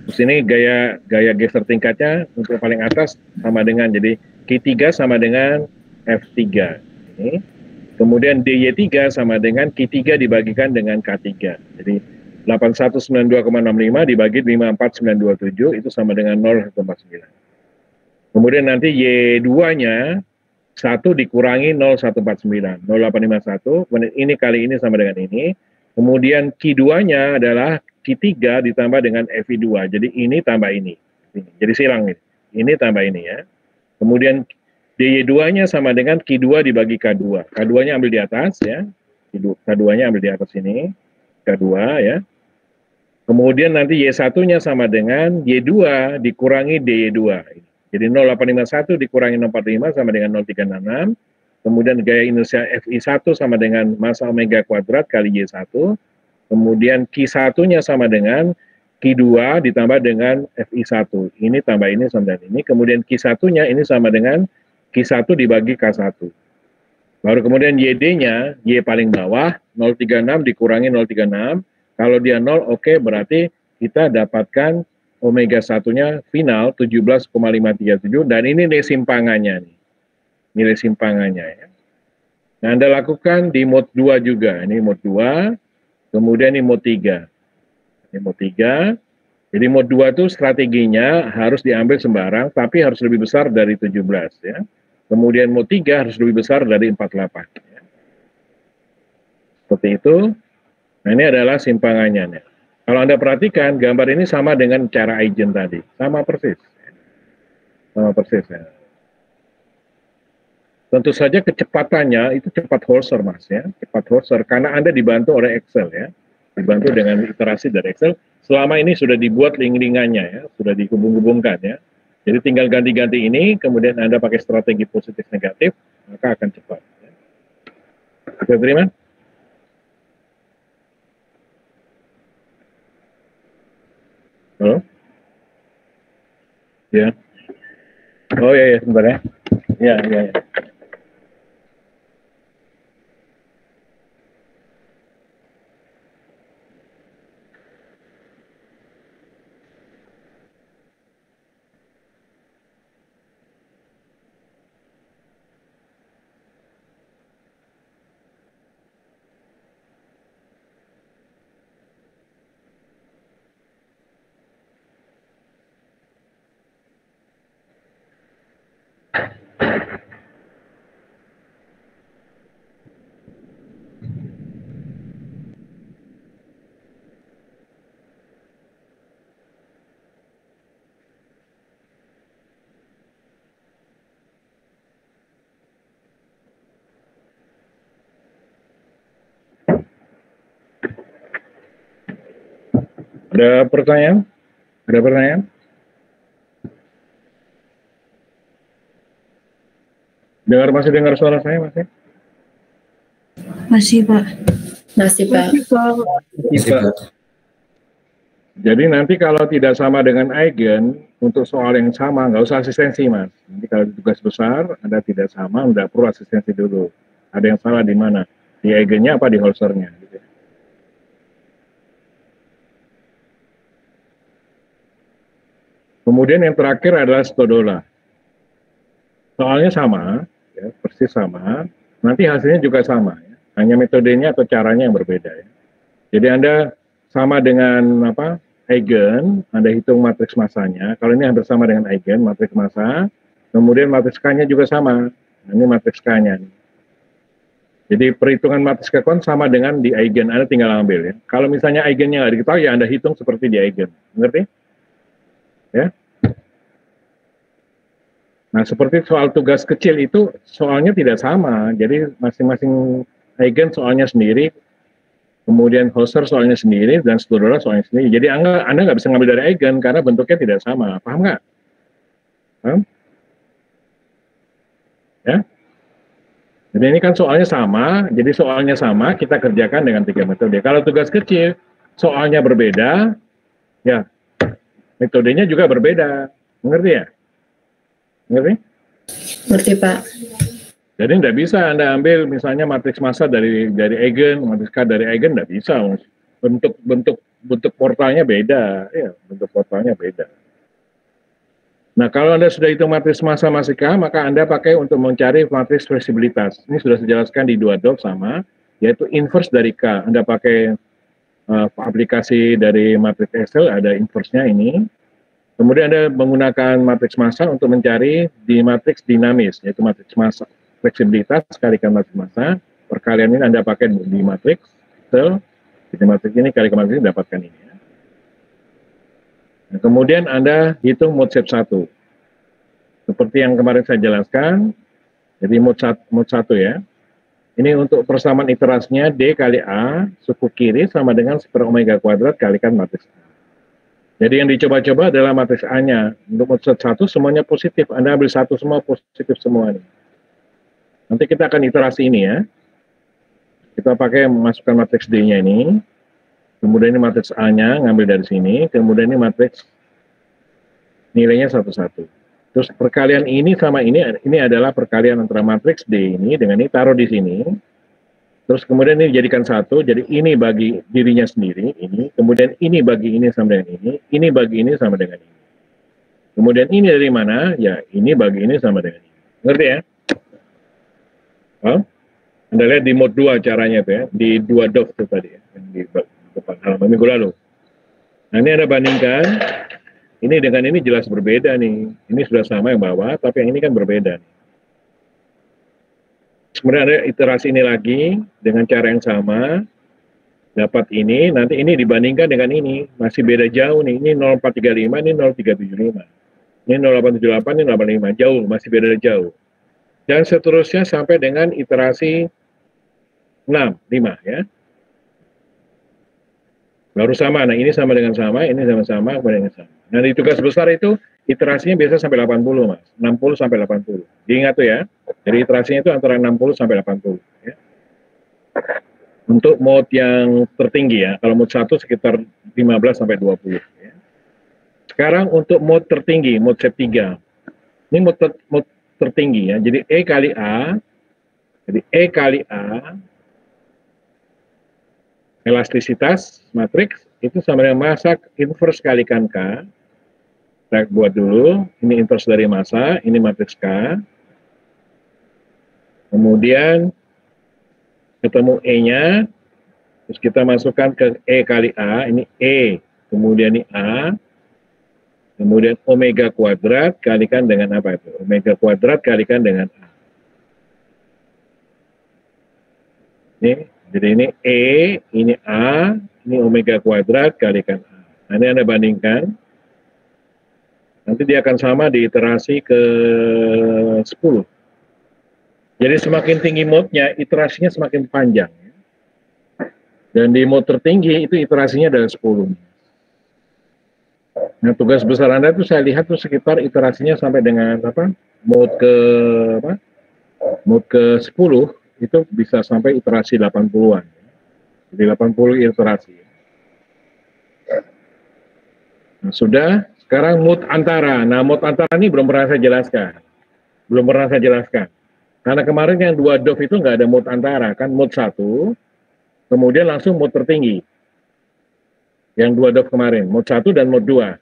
Terus ini gaya geser tingkatnya untuk paling atas sama dengan, jadi Q3 sama dengan F3 ini. Kemudian DY3 sama dengan Q3 dibagikan dengan K3. Jadi 8192,65 dibagi 54927 itu sama dengan 0,49. Kemudian nanti Y2-nya 1 dikurangi 0149, 0851, ini kali ini sama dengan ini. Kemudian Q2-nya adalah Q3 ditambah dengan FI2, jadi ini tambah ini. Jadi silang ini tambah ini ya. Kemudian DY2-nya sama dengan Q2 dibagi K2. K2-nya ambil di atas ya. K2-nya ambil di atas ini. K2 ya. Kemudian nanti Y1-nya sama dengan Y2 dikurangi DY2. Jadi 0851 dikurangi 045 sama dengan 036. Kemudian gaya inersia FI1 sama dengan massa omega kuadrat kali Y1. Kemudian Q1-nya sama dengan Q2 ditambah dengan FI1. Ini tambah ini sama dengan ini. Kemudian Q1-nya ini sama dengan Q1 dibagi K1. Baru kemudian YD-nya, Y paling bawah, 036 dikurangi 036. Kalau dia 0, oke, berarti kita dapatkan omega 1-nya final 17,537, dan ini nilai simpangannya nih. Nilai simpangannya ya. Nah, Anda lakukan di mode 2 juga. Ini mode 2, kemudian ini mode 3. Ini mode 3. Jadi mode 2 itu strateginya harus diambil sembarang, tapi harus lebih besar dari 17. Ya. Kemudian mode 3 harus lebih besar dari 48. Ya. Seperti itu. Nah, ini adalah simpangannya. Kalau Anda perhatikan, gambar ini sama dengan cara Eigen tadi. Sama persis. Sama persis. Ya. Tentu saja kecepatannya itu cepat Holzer, Mas, ya. Cepat Holzer karena Anda dibantu oleh Excel, ya. Dibantu dengan iterasi dari Excel. Selama ini sudah dibuat link-linkannya, ya, sudah dihubung-hubungkan, ya. Jadi tinggal ganti-ganti ini, kemudian Anda pakai strategi positif negatif, maka akan cepat. Ya. Bisa terima? Halo? Ya. Oh ya, sebentar ya. Ya, ya, ya. Ada pertanyaan? Ada pertanyaan? Masih dengar suara saya, Mas? Masih, Pak. Masih, Pak. Jadi nanti kalau tidak sama dengan Eigen, untuk soal yang sama, nggak usah asistensi, Mas. Nanti kalau tugas besar, Anda tidak sama, nggak perlu asistensi dulu. Ada yang salah di mana? Di Eigennya apa di Holzernya? Gitu. Kemudian yang terakhir adalah Stodola. Soalnya sama, ya, persis sama, nanti hasilnya juga sama. Ya. Hanya metodenya atau caranya yang berbeda. Ya. Jadi Anda sama dengan Eigen, Anda hitung matriks massanya. Kalau ini hampir sama dengan Eigen, matriks massa. Kemudian matriks K-nya juga sama. Nah, ini matriks K-nya. Jadi perhitungan matriks K-kon sama dengan di Eigen. Anda tinggal ambil. Ya. Kalau misalnya Eigennya nggak diketahui, ya Anda hitung seperti di Eigen. Mengerti? Ya. Nah, seperti soal tugas kecil itu soalnya tidak sama. Jadi masing-masing Eigen soalnya sendiri, kemudian Holzer soalnya sendiri, dan Stodola soalnya sendiri. Jadi Anda nggak bisa ngambil dari Eigen karena bentuknya tidak sama. Paham nggak? Paham? Ya? Jadi ini kan soalnya sama, jadi soalnya sama, kita kerjakan dengan 3 metode. Kalau tugas kecil, soalnya berbeda, ya metodenya juga berbeda. Mengerti ya? Ngerti? Ngerti, Pak. Jadi tidak bisa Anda ambil misalnya matriks massa dari Eigen, matriks K dari Eigen, tidak bisa. Bentuk portalnya beda, ya, bentuk portalnya beda. Nah, kalau Anda sudah hitung matriks massa masih K, maka Anda pakai untuk mencari matriks fleksibilitas. Ini sudah saya jelaskan di 2 doc sama, yaitu inverse dari K. Anda pakai aplikasi dari matriks Excel, ada inverse-nya ini. Kemudian Anda menggunakan matriks massa untuk mencari di matriks dinamis, yaitu matriks massa fleksibilitas kalikan matriks massa. Perkalian ini Anda pakai di matriks Excel. Di matriks ini kalikan matriks ini dapatkan ini. Ya. Nah, kemudian Anda hitung mode shape 1. Seperti yang kemarin saya jelaskan, jadi mode 1 ya. Ini untuk persamaan iterasinya D kali A, suku kiri sama dengan 1 per omega kuadrat kalikan matriks A. Jadi yang dicoba-coba adalah matriks A-nya. Untuk mode 1 semuanya positif. Anda ambil 1 semua positif semua nih. Nanti kita akan iterasi ini ya. Kita pakai memasukkan matriks D-nya ini. Kemudian ini matriks A-nya, ngambil dari sini. Kemudian ini matriks nilainya 1-1. Terus perkalian ini sama ini adalah perkalian antara matriks D ini dengan ini, taruh di sini. Terus kemudian ini dijadikan 1, jadi ini bagi dirinya sendiri, ini. Kemudian ini bagi ini sama dengan ini bagi ini sama dengan ini. Kemudian ini dari mana? Ya, ini bagi ini sama dengan ini. Ngerti ya? Oh? Anda lihat di mode 2 caranya tuh ya, di 2 DOF tuh tadi ya, yang di depan halaman minggu lalu. Nah ini Anda bandingkan, ini dengan ini jelas berbeda nih. Ini sudah sama yang bawah, tapi yang ini kan berbeda nih. Kemudian ada iterasi ini lagi, dengan cara yang sama, dapat ini, nanti ini dibandingkan dengan ini, masih beda jauh nih, ini 0435, ini 0375. Ini 0878, ini 085, jauh, masih beda jauh. Dan seterusnya sampai dengan iterasi 6, 5 ya. Baru sama, nah ini sama dengan sama, ini sama-sama, kemudian ini sama. Nah di tugas besar itu, iterasinya biasa sampai 80 Mas, 60 sampai 80. Diingat tuh ya, jadi iterasinya itu antara 60 sampai 80 ya. Untuk mode yang tertinggi ya, kalau mode 1 sekitar 15 sampai 20 ya. Sekarang untuk mode tertinggi, mode step 3. Ini mode tertinggi ya, jadi E kali A, elastisitas matriks itu sama dengan massa inverse kalikan K. Kita buat dulu, ini inverse dari massa, ini matriks K. Kemudian ketemu E-nya, terus kita masukkan ke E kali A, ini E, kemudian ini A, kemudian omega kuadrat kalikan dengan apa itu? Omega kuadrat kalikan dengan A. Ini, jadi ini E, ini A, ini omega kuadrat kalikan A. Nah, ini Anda bandingkan. Nanti dia akan sama di iterasi ke 10. Jadi semakin tinggi mode-nya, iterasinya semakin panjang. Dan di mode tertinggi itu iterasinya adalah 10. Nah, tugas besar Anda itu saya lihat tuh sekitar iterasinya sampai dengan apa? Mode ke 10 itu bisa sampai iterasi 80-an. Jadi 80 iterasi. Nah, sudah, sekarang mode antara. Nah, mode antara ini belum pernah saya jelaskan. Karena kemarin yang 2 DOF itu nggak ada mode antara, kan mode 1, kemudian langsung mode tertinggi. Yang 2 DOF kemarin, mode 1 dan mode 2.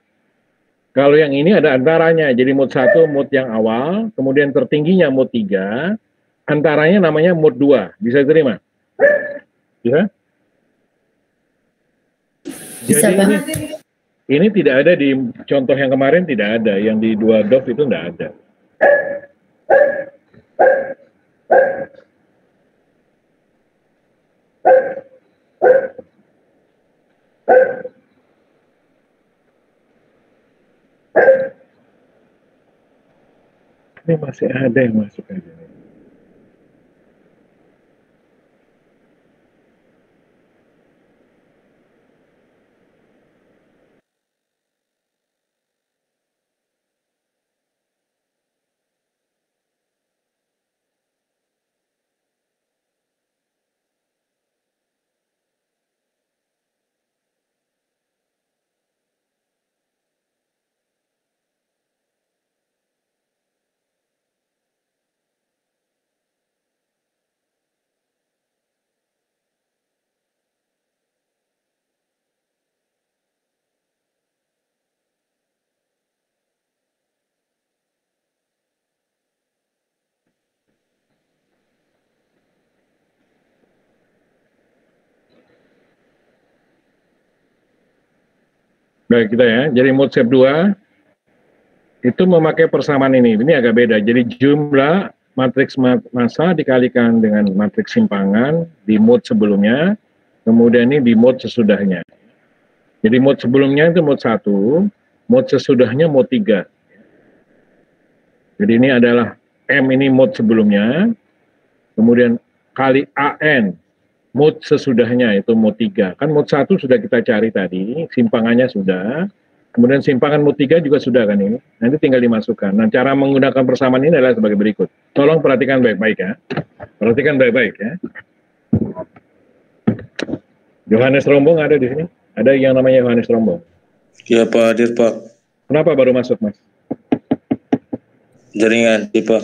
Kalau yang ini ada antaranya, jadi mode 1 mode yang awal, kemudian tertingginya mode 3, antaranya namanya mode 2. Bisa diterima? Bisa? Bisa, Jadi Pak. ini tidak ada di contoh yang kemarin, tidak ada. Yang di 2 DOF itu tidak ada. Ini masih ada yang masuk aja. Baik kita ya, jadi mode step 2 itu memakai persamaan ini agak beda. Jadi jumlah matriks massa dikalikan dengan matriks simpangan di mode sebelumnya, kemudian ini di mode sesudahnya. Jadi mode sebelumnya itu mode 1, mode sesudahnya mode 3. Jadi ini adalah M ini mode sebelumnya, kemudian kali AN mode sesudahnya itu mode 3. Kan mode 1 sudah kita cari tadi, simpangannya sudah. Kemudian simpangan mode 3 juga sudah kan ini. Nanti tinggal dimasukkan. Nah, cara menggunakan persamaan ini adalah sebagai berikut. Tolong perhatikan baik-baik ya. Perhatikan baik-baik ya. Yohanes Rombong ada di sini? Ada yang namanya Yohanes Rombong? Iya Pak, hadir Pak. Kenapa baru masuk Mas? Jaringan, iya Pak.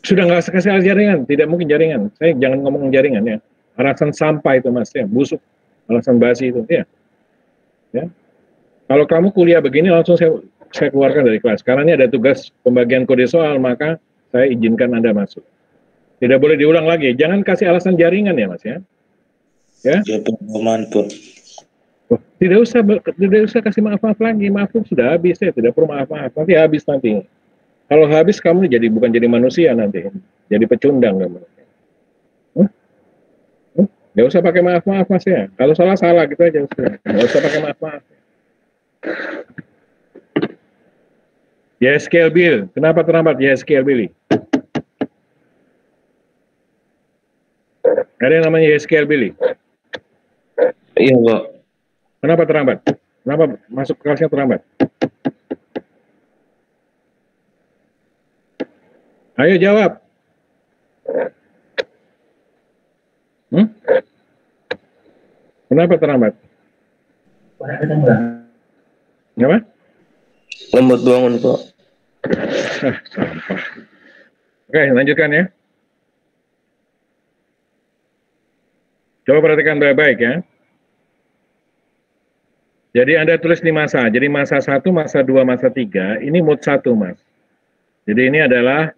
Sudah nggak sekali jaringan, tidak mungkin jaringan. Saya jangan ngomong jaringan ya. Alasan sampah itu Mas ya, busuk. Alasan basi itu ya. Ya. Kalau kamu kuliah begini langsung saya keluarkan dari kelas. Karena ini ada tugas pembagian kode soal, maka saya izinkan Anda masuk. Tidak boleh diulang lagi. Jangan kasih alasan jaringan ya Mas ya. Ya. Ya Pak, aman Pak. Oh, tidak usah kasih maaf-maaf lagi. Maaf sudah habis ya, tidak perlu maaf-maaf. Nanti habis nanti. Kalau habis kamu bukan jadi manusia nanti. Jadi pecundang kamu. Nggak usah pakai maaf-maaf Mas ya. Kalau salah gitu aja. Nggak usah pakai maaf-maaf. YSKL Bill, kenapa terlambat YSKL Billy? Ada yang namanya YSKL Billy? Iya, Pak. Kenapa terlambat? Kenapa masuk kelasnya terlambat? Ayo jawab. Kenapa terlambat? Kenapa? Lambat bangun, Pak. Sampah. Oke, lanjutkan ya. Coba perhatikan baik-baik ya. Jadi Anda tulis di masa. Jadi masa 1, masa 2, masa 3. Ini mood 1, Mas. Jadi ini adalah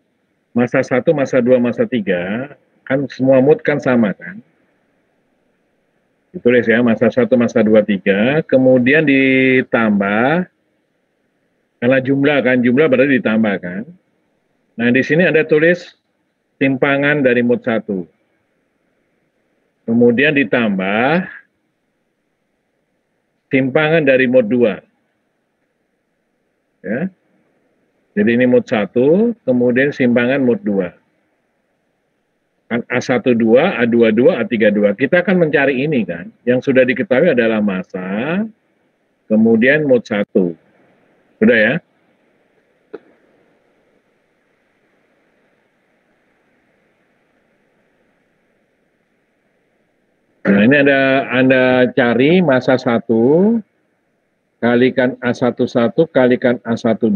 masa 1, masa 2, masa 3. Kan semua mood kan sama kan. Ditulis ya, masa 1, masa 2, 3. Kemudian ditambah. Karena jumlah berarti ditambah kan. Nah di sini Anda tulis timpangan dari mood 1. Kemudian ditambah timpangan dari mod 2. Ya. Jadi ini mod 1, kemudian timpangan mod 2. Kan A12, A22, A32. Kita akan mencari ini kan. Yang sudah diketahui adalah massa, kemudian mod 1. Sudah ya? Nah, ini Anda cari massa 1 kalikan A11 kalikan A12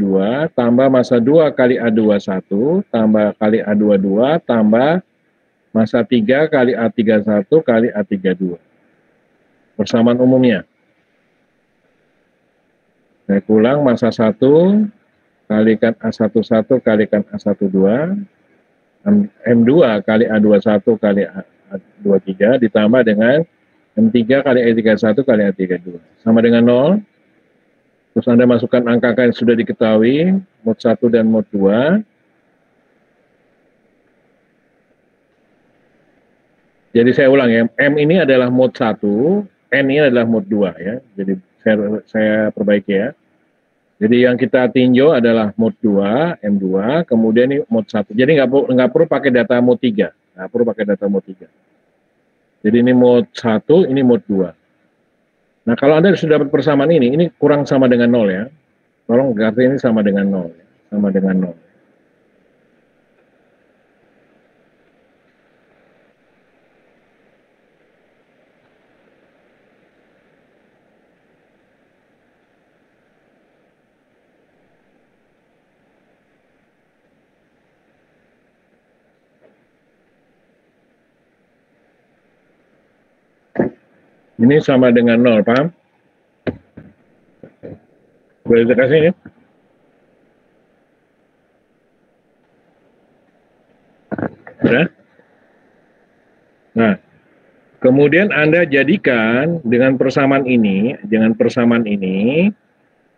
tambah massa 2 kali A21 tambah kali A22 tambah massa 3 kali A31 kali A32. Persamaan umumnya. Saya ulang, massa 1 kalikan A11 kalikan A12 M2 kali A21 kali A23 ditambah dengan M3 kali A31 kali A32 sama dengan 0. Terus Anda masukkan angka yang sudah diketahui mod 1 dan mod 2. Jadi saya ulang ya, M ini adalah mod 1, N ini adalah mod 2 ya. Jadi saya perbaiki ya. Jadi yang kita tinjau adalah mod 2, M2, kemudian ini mod 1. Jadi nggak perlu pakai data mod 3. Nggak perlu pakai data mod 3. Jadi ini mod 1, ini mod 2. Nah kalau Anda sudah dapat persamaan ini kurang sama dengan 0 ya. Tolong ganti ini sama dengan 0 ya. Sama dengan 0. Ini sama dengan 0, paham? Boleh dikasih ya? Sudah? Nah, kemudian Anda jadikan dengan persamaan ini,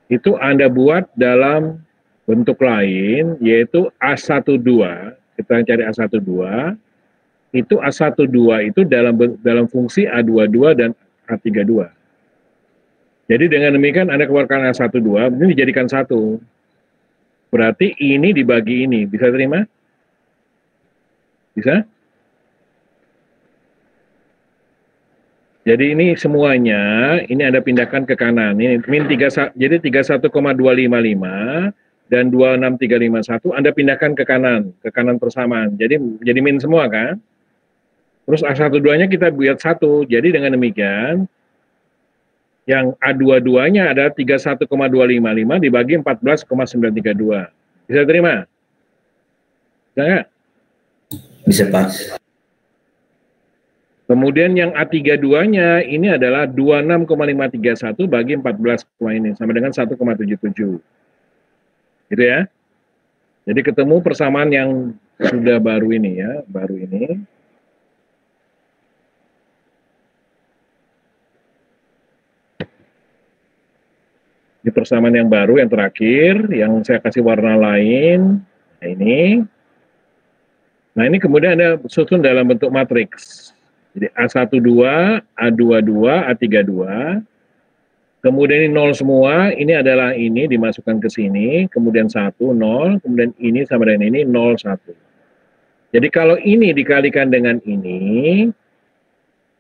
itu Anda buat dalam bentuk lain, yaitu A12, kita cari A12, itu A12 itu dalam fungsi A22 dan A32. Jadi dengan demikian Anda keluarkan A12, ini dijadikan 1. Berarti ini dibagi ini, bisa terima? Bisa? Jadi ini semuanya, ini Anda pindahkan ke kanan. Ini min 3, jadi 31,255 dan 26351 Anda pindahkan ke kanan persamaan. Jadi min semua kan? Terus A12-nya kita buat 1. Jadi dengan demikian yang A22-nya ada 31,255 dibagi 14,932. Bisa terima? Bisa nggak? Bisa, Pak. Kemudian yang A32-nya ini adalah 26,531 bagi 14, ini sama dengan 1,77. Gitu ya. Jadi ketemu persamaan yang sudah baru ini ya, baru ini. Di persamaan yang baru, yang terakhir, yang saya kasih warna lain, nah ini. Nah ini kemudian ada susun dalam bentuk matriks. Jadi A12, A22, A32. Kemudian ini 0 semua, ini adalah ini dimasukkan ke sini, kemudian 1, 0, kemudian ini sama dengan ini, 0, 1. Jadi kalau ini dikalikan dengan ini,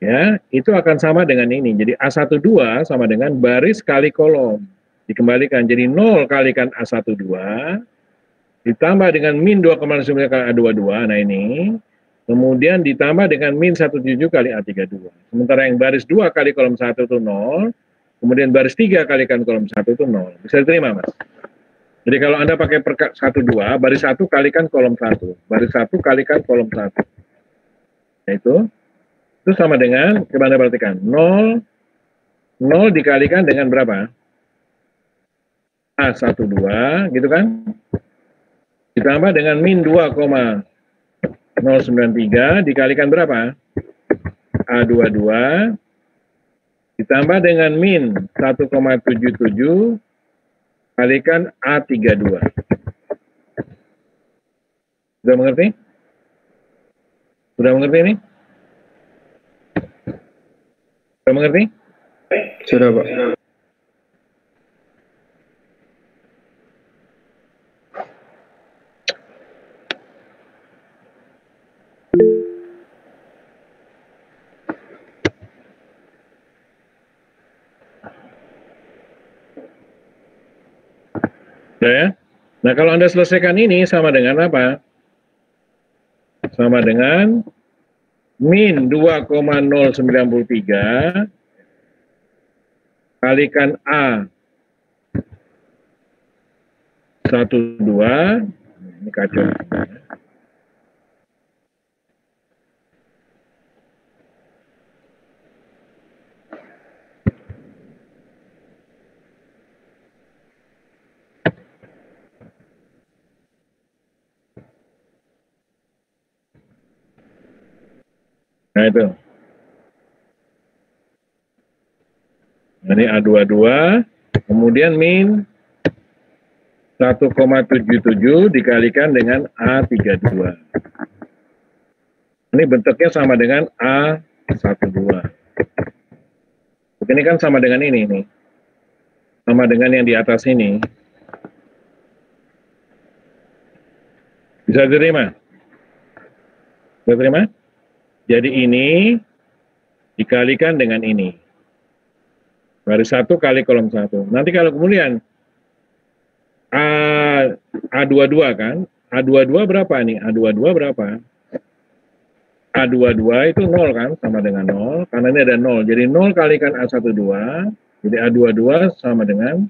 ya itu akan sama dengan ini. Jadi A12 sama dengan baris kali kolom. Dikembalikan, jadi 0 kalikan A12, ditambah dengan min 2,9 kali A22, nah ini, kemudian ditambah dengan min 17 kali A32. Sementara yang baris 2 kali kolom 1 itu 0, kemudian baris 3 kalikan kolom 1 itu 0. Bisa diterima, Mas? Jadi kalau Anda pakai 1, 2, baris 1 kalikan kolom 1. Baris 1 kalikan kolom 1. Nah, itu sama dengan, coba Anda perhatikan, 0 dikalikan dengan berapa? A12, gitu kan? Ditambah dengan min 2,093 dikalikan berapa? A22 ditambah dengan min 1,77 kalikan A32. Sudah mengerti? Sudah mengerti ini? Sudah mengerti? Sudah, Pak. Ya. Nah, kalau Anda selesaikan ini sama dengan apa? Sama dengan min 2,093 kalikan A 12, ini kacau. Nah itu. Nah, ini A22, kemudian min 1,77 dikalikan dengan A32. Ini bentuknya sama dengan A12. Ini kan sama dengan ini nih. Sama dengan yang di atas ini. Bisa diterima? Bisa diterima? Jadi ini dikalikan dengan ini. Baris 1 kali kolom 1. Nanti kalau kemudian A22 kan, A22 berapa nih? A22 berapa? A22 itu 0 kan, sama dengan 0, karena ini ada 0. Jadi 0 kalikan A12, jadi A22 sama dengan,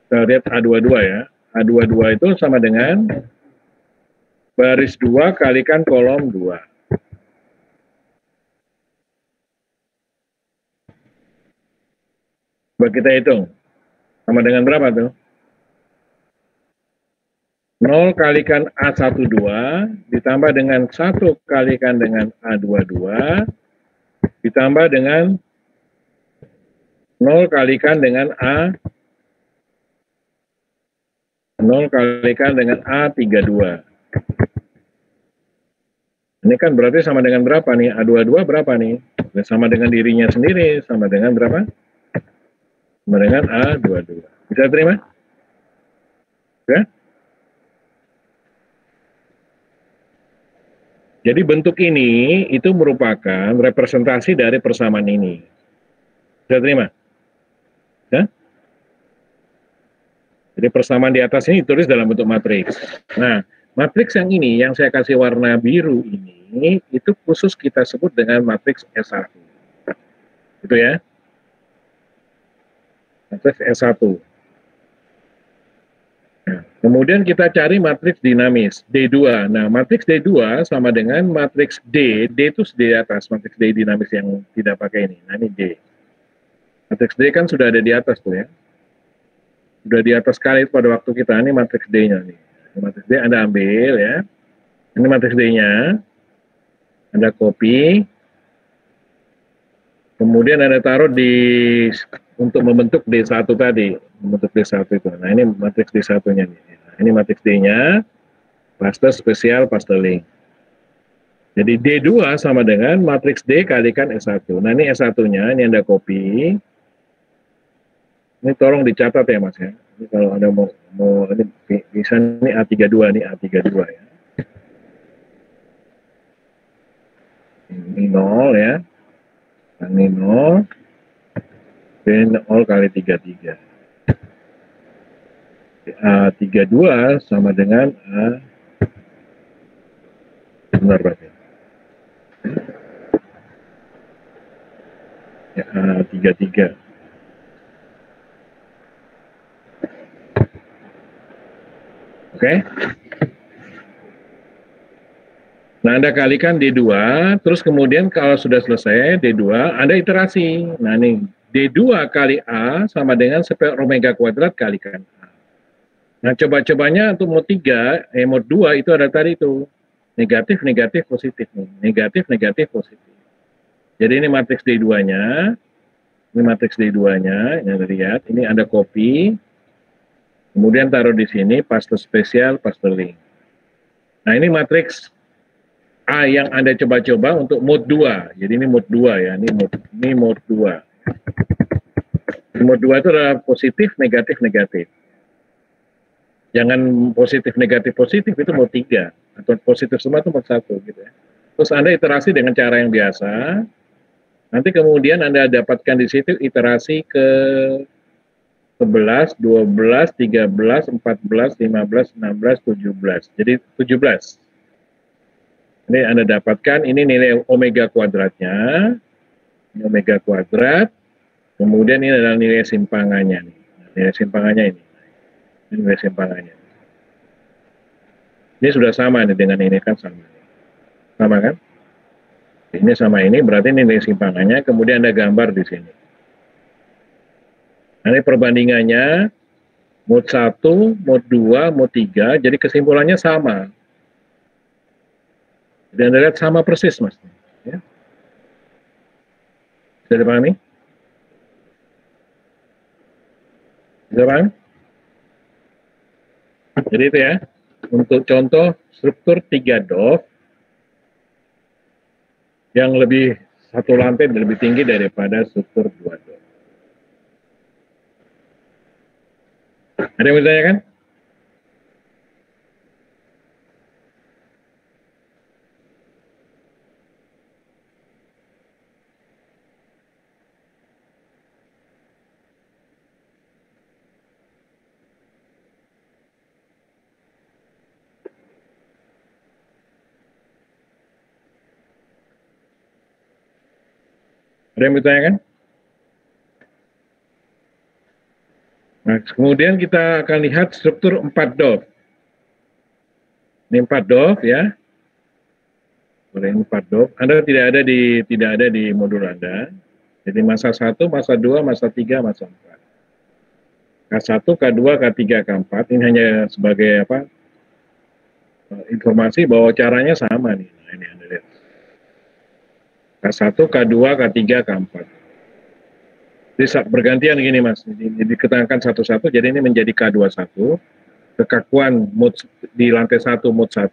kita lihat A22 ya, A22 itu sama dengan baris 2 kalikan kolom 2. Coba kita hitung, sama dengan berapa tuh? 0 kalikan A12 ditambah dengan 1 kalikan dengan A22 ditambah dengan 0 kalikan dengan A32. Ini kan berarti sama dengan berapa nih? A22 berapa nih? Sama dengan dirinya sendiri, sama dengan berapa? Sama dengan A22. Bisa terima? Ya? Jadi bentuk ini itu merupakan representasi dari persamaan ini. Bisa terima? Ya? Jadi persamaan di atas ini ditulis dalam bentuk matriks. Nah, matriks yang ini, yang saya kasih warna biru ini, itu khusus kita sebut dengan matriks S1. Itu ya. Matriks S1. Nah, kemudian kita cari matriks dinamis, D2. Nah, matriks D2 sama dengan matriks D. D itu di atas, matriks D dinamis yang tidak pakai ini. Nah, ini D. Matriks D kan sudah ada di atas tuh ya. Sudah di atas sekali pada waktu kita, ini matriks D-nya nih. Matriks D Anda ambil ya. Ini matriks D-nya. Anda copy. Kemudian Anda taruh untuk membentuk D1 tadi. Membentuk D1 itu. Nah, ini matriks D1-nya nih. Nah, ini matriks D-nya. Paste spesial, paste link. Jadi D2 sama dengan matriks D kalikan S1. Nah, ini S1-nya, ini Anda copy. Ini tolong dicatat ya, Mas ya. Ini kalau Anda mau ini bisa ini A32, ini A32 ya. Ini 0 ya. Ini 0. Ini 0 kali 33. A32 sama dengan A. Benar berarti. Ya, A33. Oke. Nah, Anda kalikan D2, terus kemudian kalau sudah selesai D2, Anda iterasi. Nah, ini D2 kali A sama dengan spek omega kuadrat kalikan A. Nah, coba-cobanya untuk mod 3, mod 2 itu ada tadi itu. Negatif, negatif, positif nih. Negatif, negatif, positif. Jadi ini matriks D2-nya. Ini matriks D2-nya, yang lihat. Ini Anda copy. Kemudian taruh di sini, paste spesial, paste link. Nah, ini matriks A yang Anda coba-coba untuk mode 2. Jadi ini mode 2 ya, ini mode 2. Mode 2 itu adalah positif, negatif, negatif. Jangan positif, negatif, positif, itu mode 3. Atau positif semua itu mode 1 gitu ya. Terus Anda iterasi dengan cara yang biasa. Nanti kemudian Anda dapatkan di situ iterasi ke 11, 12, 13, 14, 15, 16, 17. Jadi 17. Ini Anda dapatkan, ini nilai omega kuadratnya. Ini omega kuadrat. Kemudian ini adalah nilai simpangannya. Nilai simpangannya ini. Ini nilai simpangannya. Ini sudah sama nih dengan ini kan sama. Sama kan? Ini sama ini berarti nilai simpangannya. Kemudian Anda gambar di sini. Nah, ini perbandingannya mode 1, mode 2, mode 3. Jadi kesimpulannya sama. Jadi Anda lihat sama persis, Mas. Ya. Bisa dipahami? Bisa pahami? Jadi itu ya. Untuk contoh struktur 3 DOF yang lebih satu lantai lebih tinggi daripada struktur 2 DOF. Ada yang bertanya kan? Ada yang bertanya kan? Nah, kemudian kita akan lihat struktur 4 DOF. Ini 4 DOF ya. Ini 4 DOF. Anda tidak ada di modul Anda. Jadi masa 1, masa 2, masa 3, masa 4. K1, K2, K3, K4 ini hanya sebagai apa? Informasi bahwa caranya sama nih. Nah, ini Anda lihat. K1, K2, K3, K4. Jadi bergantian gini Mas, diketekankan satu-satu, jadi ini menjadi K21, kekakuan mood di lantai 1 mood 1,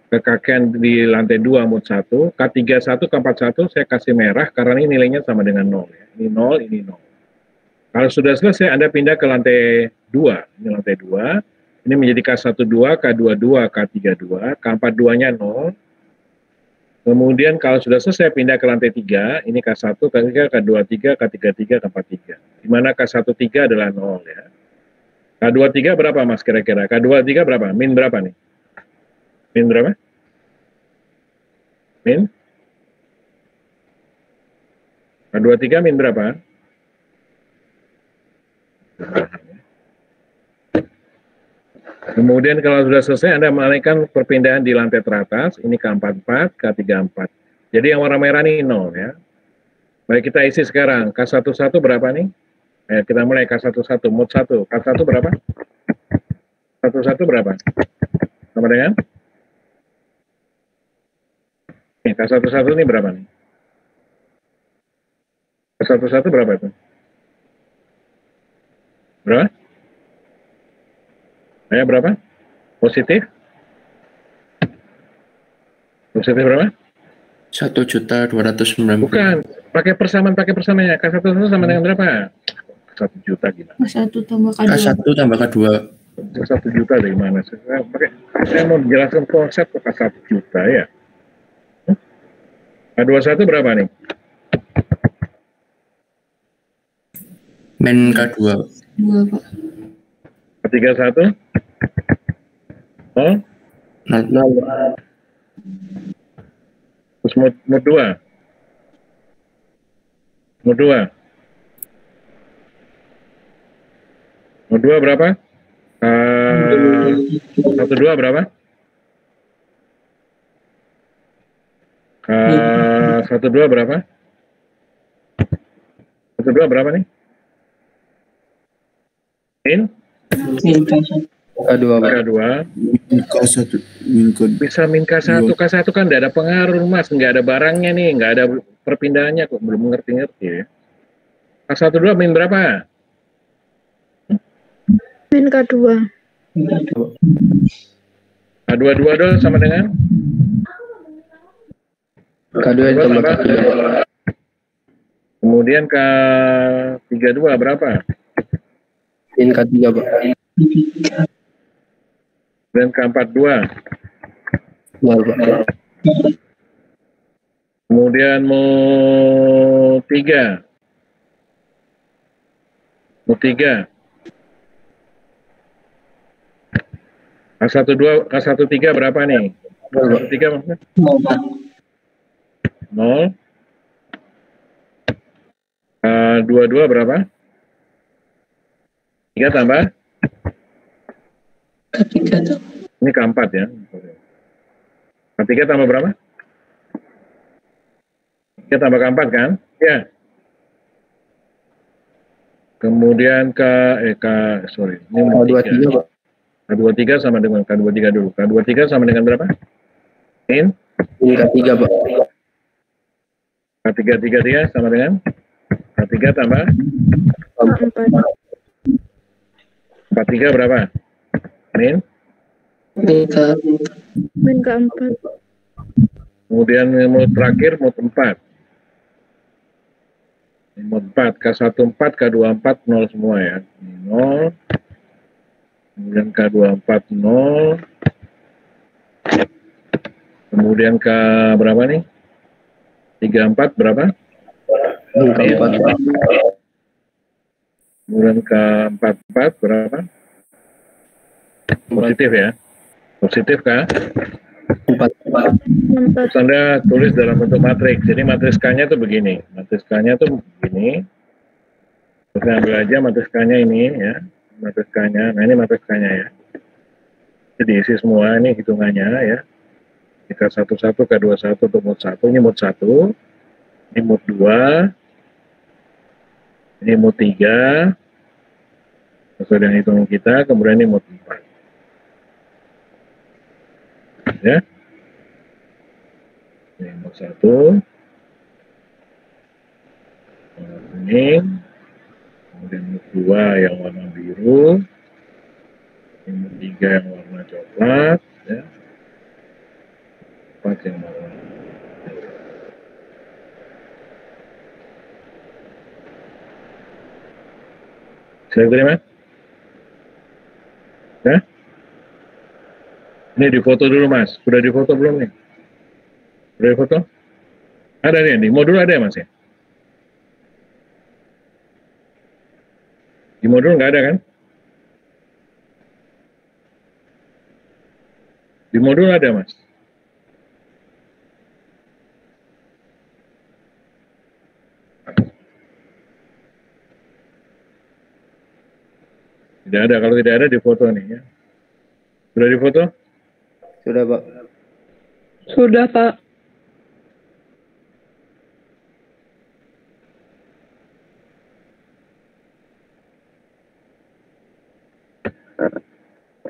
kekakuan di lantai 2 mood 1, K31, K41 saya kasih merah karena ini nilainya sama dengan 0. Ya. Ini 0, ini 0. Kalau sudah selesai Anda pindah ke lantai 2, ini lantai 2, ini menjadi K12, K22, K32, K42-nya 0. Kemudian kalau sudah selesai pindah ke lantai 3, ini K1, K3, K23, K33, K43. Di mana K13 adalah 0 ya. K23 berapa Mas kira-kira? K23 berapa? Min berapa nih? Min berapa? Min? K23 min berapa? Kemudian kalau sudah selesai Anda menaikkan perpindahan di lantai teratas, ini K44, K34. Jadi yang warna merah ini 0 ya. Baik kita isi sekarang, K11 berapa nih? Kita mulai K11, mod 1. K1 berapa? K11 berapa? Sama dengan? K11 ini berapa nih? K11 berapa itu? Berapa? Berapa? Positif? Positif berapa? 1.290.000. Bukan, pakai persamaannya. K11 sama dengan berapa? 1 juta gimana? K1 tambah K2. K1 tambah K2. 1 juta dari mana? Saya mau jelaskan konsep ke 1 juta ya. K21 berapa nih? Men K2. 2, Pak. K31? Oh, 0. terus mod 2. Mod 2. Mod 2 berapa? K12 berapa? K12 berapa? 12 berapa nih? Min? K2, Pak. K2. K1. Min K2. Bisa min K1. K1 kan nggak ada pengaruh, Mas. Nggak ada barangnya nih. Nggak ada perpindahannya kok. Belum ngerti-ngerti ya. K12 min berapa? Min K2. K22 dong sama dengan? K2 tambah K2. Kemudian K32 berapa? Min K3, Pak. Dan K42. 0, Pak. Kemudian mau 3. Mau 3. K13 berapa nih? K13 maksudnya? 0. K22 berapa? 3 tambah? Ini K4 ya. K3 tambah berapa? 3 tambah K4 kan? Ya. Kemudian ini K23, Pak. K23 sama dengan K23 dulu. K23 sama dengan berapa? Min Min K3, Pak. K3 sama dengan K3 tambah K4. K3 berapa? Min Min K4. Kemudian mod terakhir mod 4. Mod 4 K14 K24 0 semua ya. 0. Kemudian K24 0. Kemudian K berapa nih? 34 berapa? Min K4, Pak. Kemudian K44 berapa? Positif ya. Positif kah? 4, Pak. 4. Terus Anda tulis dalam bentuk matriks. Jadi matriks K-nya tuh begini. Matriks K-nya tuh begini. Terus ambil aja matriks K-nya ini ya. Matriks K-nya. Nah ini matriks K-nya ya. Jadi isi semua ini hitungannya ya. K11, K21 untuk mod 1. Ini mod 1. Ini mod 2. Ini mod 3. Sesuai dengan hitungan kita. Kemudian ini mod 4. Ya. Ini mod 1. Warna kuning. Kemudian mod 2 yang warna biru. Ini mod 3 yang warna coklat. Ya. 4 yang warna saya terima? Ya? Ini difoto dulu Mas. Sudah difoto belum nih? Sudah difoto? Ada nih, di modul ada ya Mas ya? Di modul nggak ada kan? Di modul ada Mas. Tidak ada, kalau tidak ada difoto nih ya. Sudah difoto? Sudah, Pak. Sudah, Pak.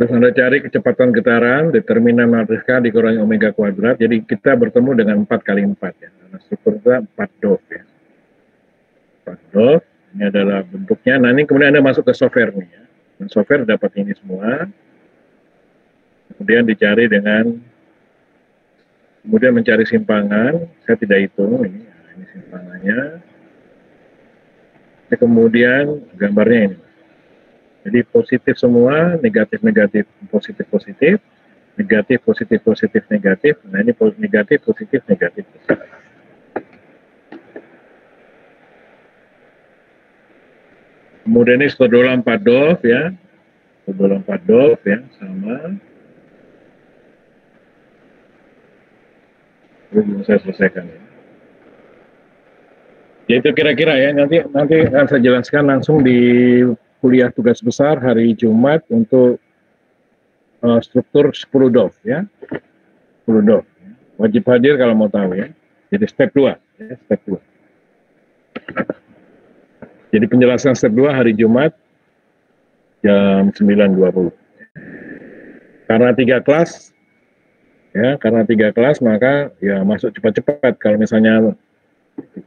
Terus Anda cari kecepatan getaran, determinan matriska dikurangi omega kuadrat. Jadi kita bertemu dengan 4 kali 4 ya. Karena struktur kita 4 dov ya. 4 dov, ini adalah bentuknya. Nah ini kemudian Anda masuk ke software nih ya. Nah, software dapat ini semua. Kemudian dicari dengan, kemudian mencari simpangan. Saya tidak hitung ini. Nah, ini simpangannya. Kemudian gambarnya ini. Jadi positif semua, negatif, positif, negatif, negatif. Nah ini negatif, positif, negatif. Kemudian ini stodola 4 dov ya. Stodola 4 dov ya, sama. Ini belum saya selesaikan ya. Ya itu kira-kira ya, nanti akan saya jelaskan langsung di kuliah tugas besar hari Jumat untuk struktur 10 dov ya. 10 dov. Wajib hadir kalau mau tahu ya. Jadi step 2 ya, step 2. Jadi penjelasan step 2 hari Jumat jam 9.20. Karena 3 kelas ya, karena 3 kelas maka ya masuk cepat-cepat. Kalau misalnya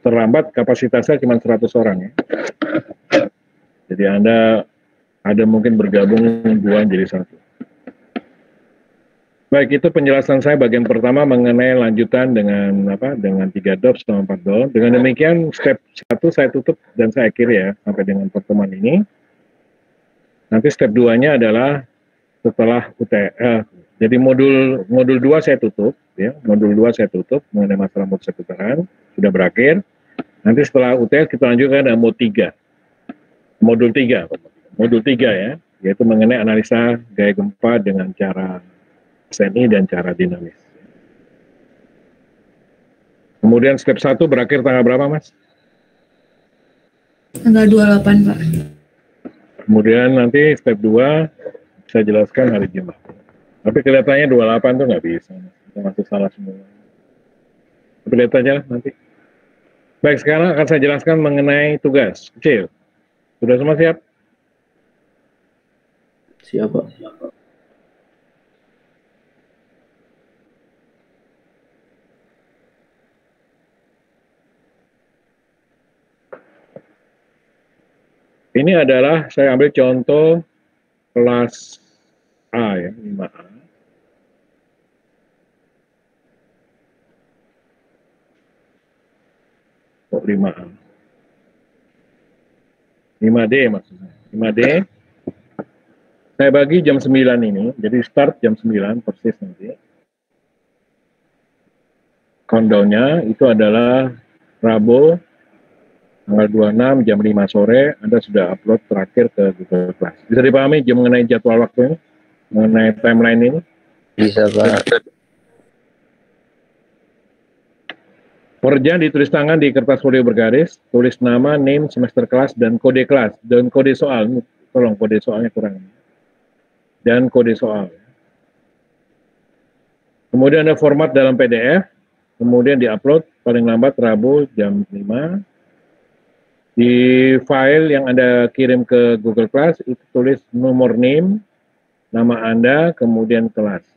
terlambat kapasitasnya cuma 100 orang ya. Jadi Anda ada mungkin bergabung 2 jadi 1. Baik, itu penjelasan saya bagian pertama mengenai lanjutan dengan dengan 3 dov selama 4 dov. Dengan demikian step 1 saya tutup dan saya akhiri ya sampai dengan pertemuan ini. Nanti step 2-nya adalah setelah UTS. Jadi modul 2 saya tutup ya, modul 2 saya tutup mengenai masalah mod seputaran sudah berakhir. Nanti setelah UTS kita lanjutkan ada mod 3. Modul 3 ya, yaitu mengenai analisa gaya gempa dengan cara SNI dan cara dinamis. Kemudian step 1 berakhir tanggal berapa, Mas? Tanggal 28, Pak. Kemudian nanti step 2 saya jelaskan hari Jumat. Tapi kelihatannya 28 tuh nggak bisa, kita masuk salah semua. Tapi lihat aja nanti. Baik, sekarang akan saya jelaskan mengenai tugas kecil. Sudah semua siap? Siap, Pak. Ini adalah saya ambil contoh kelas A ya, 5A. Kok 5A? 5D maksudnya. 5D. Saya bagi jam 9 ini, jadi start jam 9 persis nanti. Countdown-nya itu adalah Rabu tanggal 26 jam 5 sore, Anda sudah upload terakhir ke Google Class. Bisa dipahami mengenai jadwal waktu ini? Mengenai timeline ini? Bisa, Pak. Pekerjaan ditulis tangan di kertas folio bergaris, tulis nama, name, semester kelas, dan kode kelas. Dan kode soal, tolong kode soalnya kurang. Dan kode soal. Kemudian ada format dalam PDF, kemudian diupload paling lambat Rabu jam 5. Di file yang Anda kirim ke Google Class, itu tulis nomor name, nama Anda, kemudian kelas.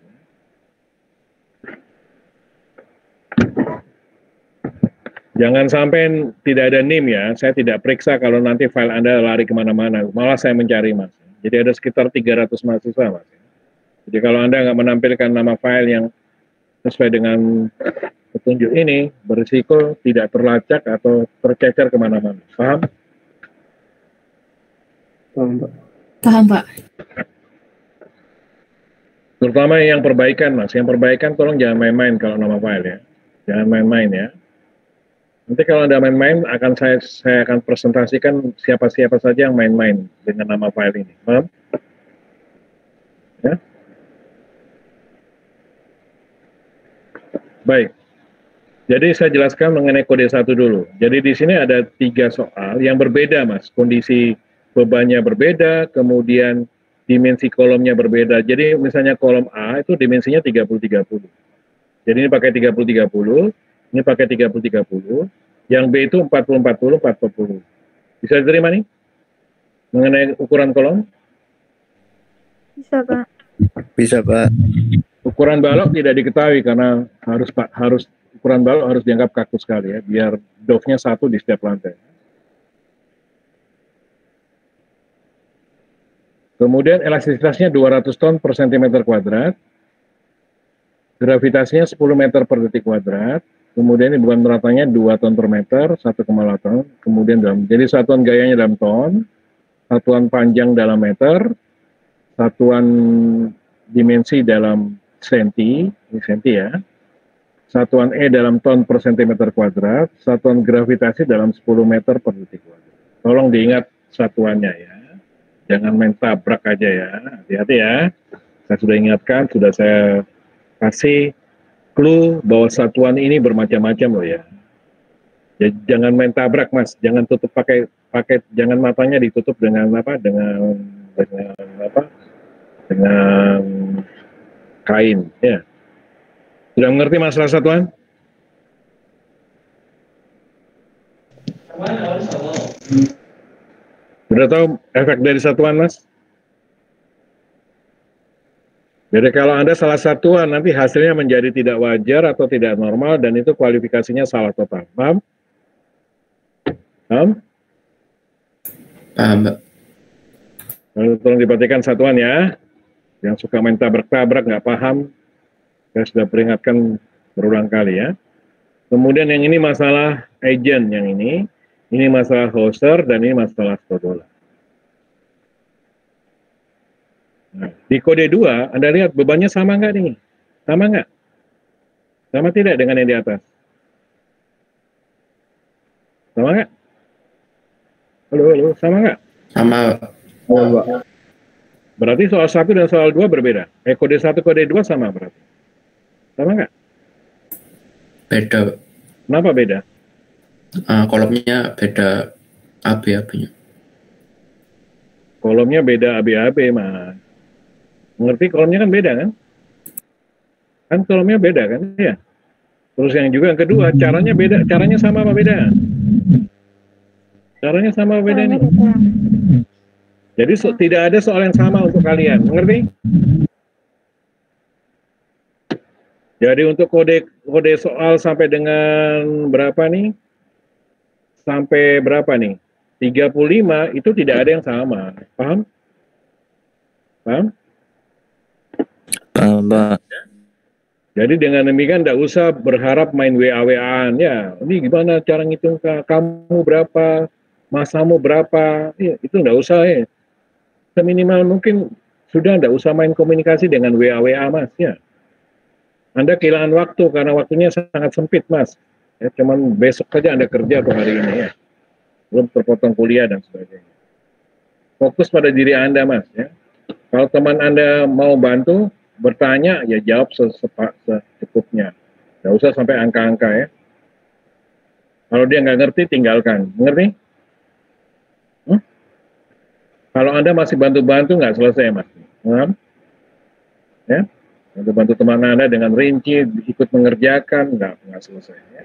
Jangan sampai tidak ada name ya, saya tidak periksa kalau nanti file Anda lari kemana-mana, malah saya mencari Mas. Jadi ada sekitar 300 mahasiswa Mas. Jadi kalau Anda nggak menampilkan nama file yang sesuai dengan petunjuk ini, berisiko tidak terlacak atau tercecer kemana-mana. Paham? Paham, Pak. Paham, Pak. Terutama yang perbaikan Mas, yang perbaikan tolong jangan main-main kalau nama file ya. Jangan main-main ya. Nanti kalau Anda main-main, saya akan presentasikan siapa-siapa saja yang main-main dengan nama file ini. Paham? Ya? Baik. Jadi saya jelaskan mengenai kode 1 dulu. Jadi di sini ada 3 soal yang berbeda, Mas. Kondisi bebannya berbeda, kemudian dimensi kolomnya berbeda. Jadi misalnya kolom A itu dimensinya 30-30. Jadi ini pakai 30-30. Ini pakai 30-30, yang B itu 40-40, 40. Bisa diterima nih? Mengenai ukuran kolom? Bisa, Pak. Bisa, Pak. Ukuran balok tidak diketahui karena harus ukuran balok harus dianggap kaku sekali ya, biar dove-nya satu di setiap lantai. Kemudian elastisitasnya 200 ton per cm², gravitasinya 10 meter per detik kuadrat, kemudian ini beban ratanya 2 ton per meter, 1,8 ton, kemudian jadi satuan gayanya dalam ton, satuan panjang dalam meter, satuan dimensi dalam senti, ini senti ya, satuan E dalam ton per cm², satuan gravitasi dalam 10 meter per detik kuadrat. Tolong diingat satuannya ya. Jangan main tabrak aja ya, hati-hati ya. Saya sudah ingatkan, sudah saya kasih clue bahwa satuan ini bermacam-macam loh ya. Jangan main tabrak mas, jangan tutup pakai jangan matanya ditutup dengan dengan kain ya. Sudah mengerti masalah satuan? Sudah tahu efek dari satuan, Mas? Jadi kalau Anda salah satuan, nanti hasilnya menjadi tidak wajar atau tidak normal, dan itu kualifikasinya salah total. Paham? Paham? Paham, Pak. Tolong diperhatikan satuan ya. Yang suka main tabrak-tabrak, nggak paham, saya sudah peringatkan berulang kali ya. Kemudian yang ini masalah agent, yang ini masalah hoster, dan ini masalah stodola. Nah, di kode 2, Anda lihat bebannya sama nggak nih? Sama nggak? Sama tidak dengan yang di atas? Sama nggak? Halo, sama nggak? Sama, Pak. Berarti soal 1 dan soal 2 berbeda. Kode 1, kode 2 sama berarti. Sama nggak? Beda, Pak. Kenapa beda? Kolomnya beda AB-AB-nya. Kolomnya beda AB-AB, Mas. Mengerti kolomnya kan beda kan? Kan kolomnya beda kan? Ya. Terus yang juga yang kedua, caranya beda. Caranya sama apa beda? Caranya sama apa beda nih? Jadi tidak ada soal yang sama untuk kalian. Mengerti? Jadi untuk kode soal sampai dengan berapa nih? Sampai berapa nih? 35 itu tidak ada yang sama. Paham? Paham? Paham, Pak. Jadi dengan demikian tidak usah berharap main WA-WA-an. Ya, ini gimana cara ngitung kamu berapa, masamu berapa. Ya, itu tidak usah ya. Seminimal mungkin sudah tidak usah main komunikasi dengan WA-WA, Mas. Ya. Anda kehilangan waktu karena waktunya sangat sempit, Mas. Ya, cuman besok saja Anda kerja atau hari ini ya. Belum terpotong kuliah dan sebagainya. Fokus pada diri Anda, Mas. Ya. Kalau teman Anda mau bantu, bertanya, ya jawab secukupnya. Nggak usah sampai angka-angka ya. Kalau dia nggak ngerti, tinggalkan. Mengerti? Kalau Anda masih bantu-bantu, nggak selesai, Mas. Paham? Ya? Bantu teman Anda dengan rinci, ikut mengerjakan, nggak selesai. Ya?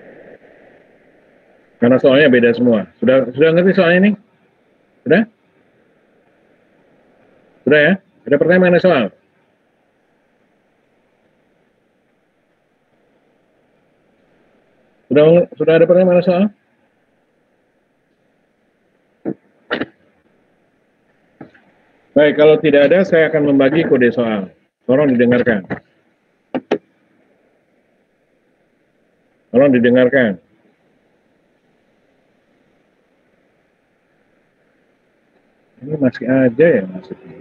Karena soalnya beda semua. Sudah ngerti soalnya ini? Sudah? Sudah ya? Ada pertanyaan mengenai soal? Sudah ada pertanyaan mengenai soal? Baik, kalau tidak ada, saya akan membagi kode soal. Tolong didengarkan. Tolong didengarkan. Ini masih aja ya maksudnya.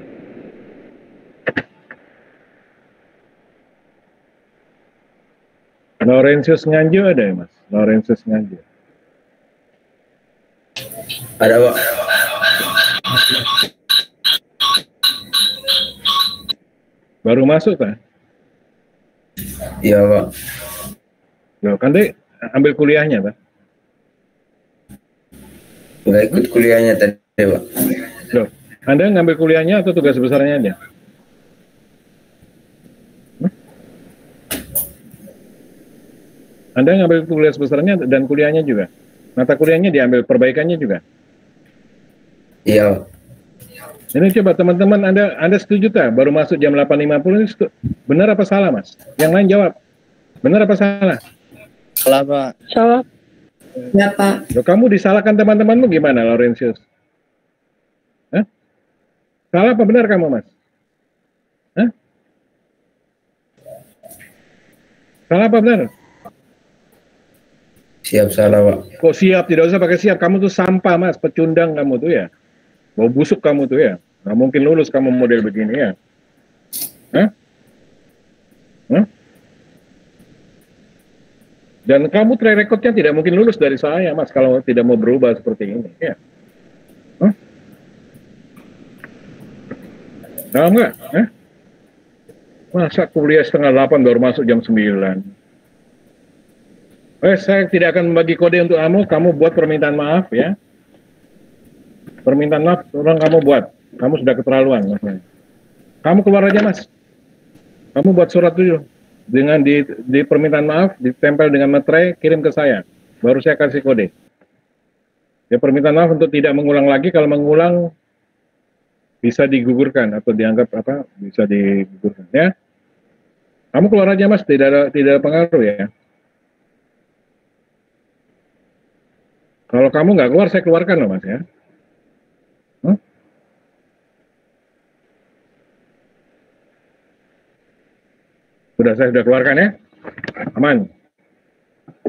Laurentius Nganjuk ada ya, Mas? Laurentius Nganjuk. Ada, Pak. Baru masuk, Pak? Iya, Pak. Loh, kan deh ambil kuliahnya, Pak? Nggak ikut kuliahnya tadi, Pak. Loh, Anda ngambil kuliahnya atau tugas besarnya aja? Anda ngambil kuliah besarnya dan kuliahnya juga? Mata kuliahnya diambil, perbaikannya juga? Iya, Pak. Ini coba teman-teman, Anda setuju tak? Baru masuk jam 8.50 ini benar apa salah, Mas? Yang lain jawab. Benar apa salah? Salah, Pak. Salah. Ya, Pak. Loh, kamu disalahkan teman-temanmu gimana, Laurentius? Hah? Salah apa benar kamu, Mas? Hah? Salah apa benar? Siap salah, Pak. Kok siap? Tidak usah pakai siap. Kamu tuh sampah, Mas. Pecundang kamu tuh ya. Bau busuk kamu tuh ya. Nggak mungkin lulus kamu model begini ya. Hah? Hah? Dan kamu track recordnya tidak mungkin lulus dari saya, Mas, kalau tidak mau berubah seperti ini. Ya. Hah? Tahu nggak? Hah? Masa kuliah setengah 8 baru masuk jam 9? Saya tidak akan membagi kode untuk kamu buat permintaan maaf ya. Permintaan maaf, tolong kamu buat. Kamu sudah keterlaluan, Mas. Kamu keluar aja, Mas. Kamu buat surat dulu. Dengan di permintaan maaf, ditempel dengan materai, kirim ke saya. Baru saya kasih kode. Ya, permintaan maaf untuk tidak mengulang lagi. Kalau mengulang, bisa digugurkan atau dianggap apa? Bisa digugurkan, ya. Kamu keluar aja, Mas. Tidak ada pengaruh, ya. Kalau kamu nggak keluar, saya keluarkan loh, Mas, ya. Saya sudah keluarkan ya, aman.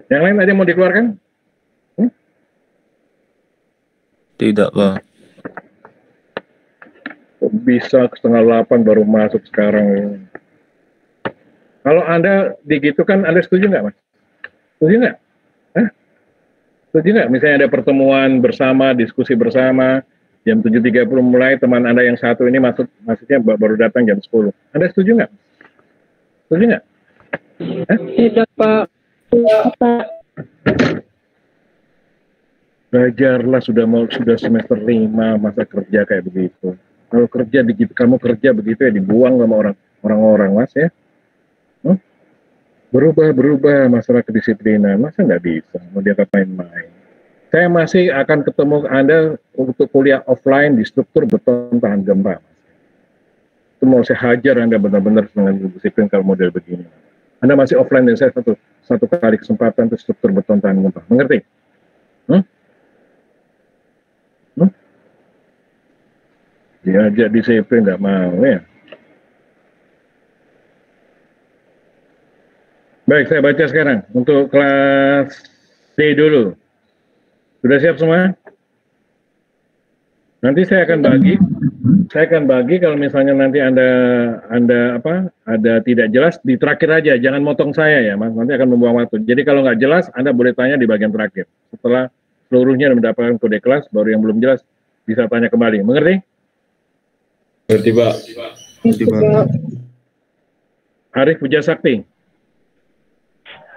Yang lain ada mau dikeluarkan? Tidak, Pak. Bisa setengah 8 baru masuk sekarang. Kalau Anda digitukan, Anda setuju nggak, Mas? Setuju nggak? Setuju nggak? Misalnya ada pertemuan bersama, diskusi bersama, jam 7.30 mulai, teman Anda yang satu ini maksudnya baru datang jam 10. Anda setuju nggak? Setuju nggak? Tidak, Pak. Tidak, Pak. Belajarlah, sudah semester 5, masa kerja kayak begitu. Kalau kerja begitu, kamu kerja begitu ya dibuang sama orang-orang, Mas ya. Berubah masalah kedisiplinan, masa nggak bisa, mau dianggap main-main. Saya masih akan ketemu Anda untuk kuliah offline di struktur beton tahan gempa. Itu mau saya hajar Anda benar-benar dengan disiplin kalau model begini. Anda masih offline dan saya satu kali kesempatan untuk struktur beton tahan gempa. Mengerti? Diajak disiplin nggak mau ya. Baik, saya baca sekarang untuk kelas C dulu. Sudah siap semua? Nanti saya akan bagi kalau misalnya nanti ada tidak jelas di terakhir aja, jangan motong saya ya, Mas. Nanti akan membuang waktu. Jadi kalau nggak jelas, Anda boleh tanya di bagian terakhir. Setelah seluruhnya mendapatkan kode kelas, baru yang belum jelas bisa tanya kembali. Mengerti? Mengerti, Pak. Mengerti, Pak. Arif Puja Sakti.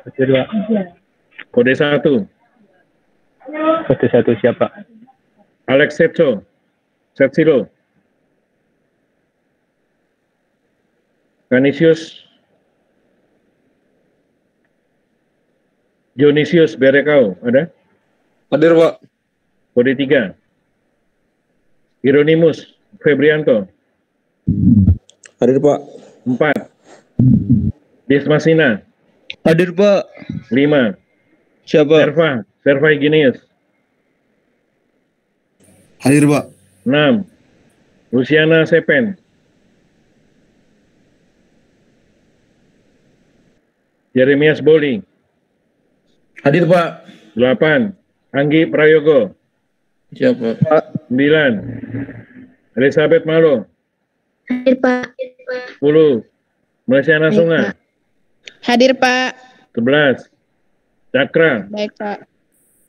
Kode 1. Kode 1 siapa? Alex Setsilo. Canisius Dionysius Berekau, ada? Hadir, Pak. Kode 3. Hieronymus Febrianto. Hadir, Pak. 4. Desmasina. Hadir, Pak. 5. Siapa? Serva Higinius. Hadir, Pak. 6. Luciana Sepen. Jeremias Boli. Hadir, Pak. 8. Anggi Prayogo. Siapa? 9. Elizabeth Malo. Hadir, Pak. 10. Melesiana Sunga. Hadir, Pak. 11. Cakra. Baik, Pak.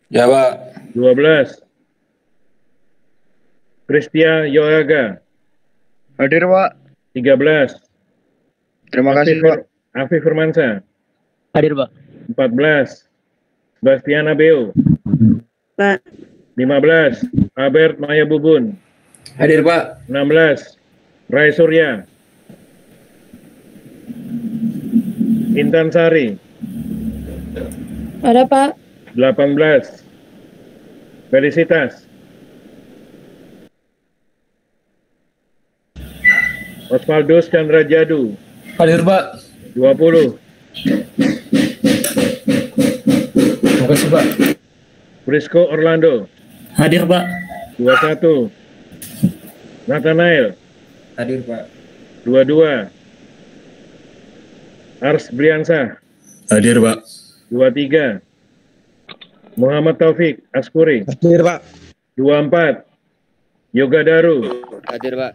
Ya, Pak. 12. Kristia Yoaga. Hadir, Pak. 13. Terima kasih, Pak. Afif Firmansyah. Hadir, Pak. 14. Sebastiana Beo. Pak. 15. Albert Maya Bubun. Hadir, Pak. 16. Rai Surya. Intan Sari. Ada, Pak. 18. Felicitas. Osvaldos Chandra Jadu. Hadir Pak. 20. Terima kasih Pak. Prisco Orlando. Hadir, Pak. 21. Nathanael. Hadir Pak. 22. Ars Briansa. Hadir Pak. 23. Muhammad Taufik Askuri. Hadir Pak. 24. Yoga Daru. Hadir Pak.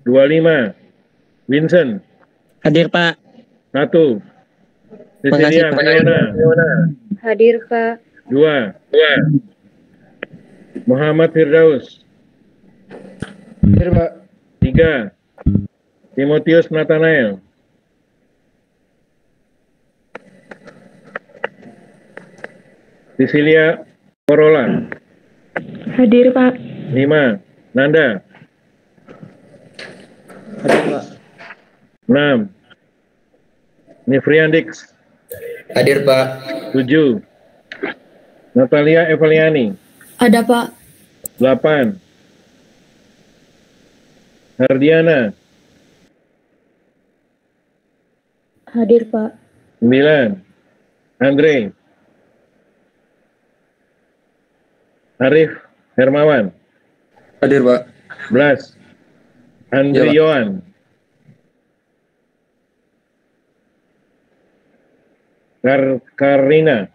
25. Vincent. Hadir, Pak. 1. Makasih, Cecilia Pak. Fiona. Hadir, Pak. 2. Muhammad Firdaus. Hadir Pak. 3. Timotius Nathanael. Cecilia Corolla. Hadir, Pak. 5. Nanda. Hadir Pak. 6. Nifriandix. Hadir Pak. 7. Natalia Evaliani. Ada Pak. 8. Hardiana. Hadir, Pak. 9. Andre. Arif Hermawan. Hadir Pak. 11. Andri Ya, Pak. Yohan. Karina.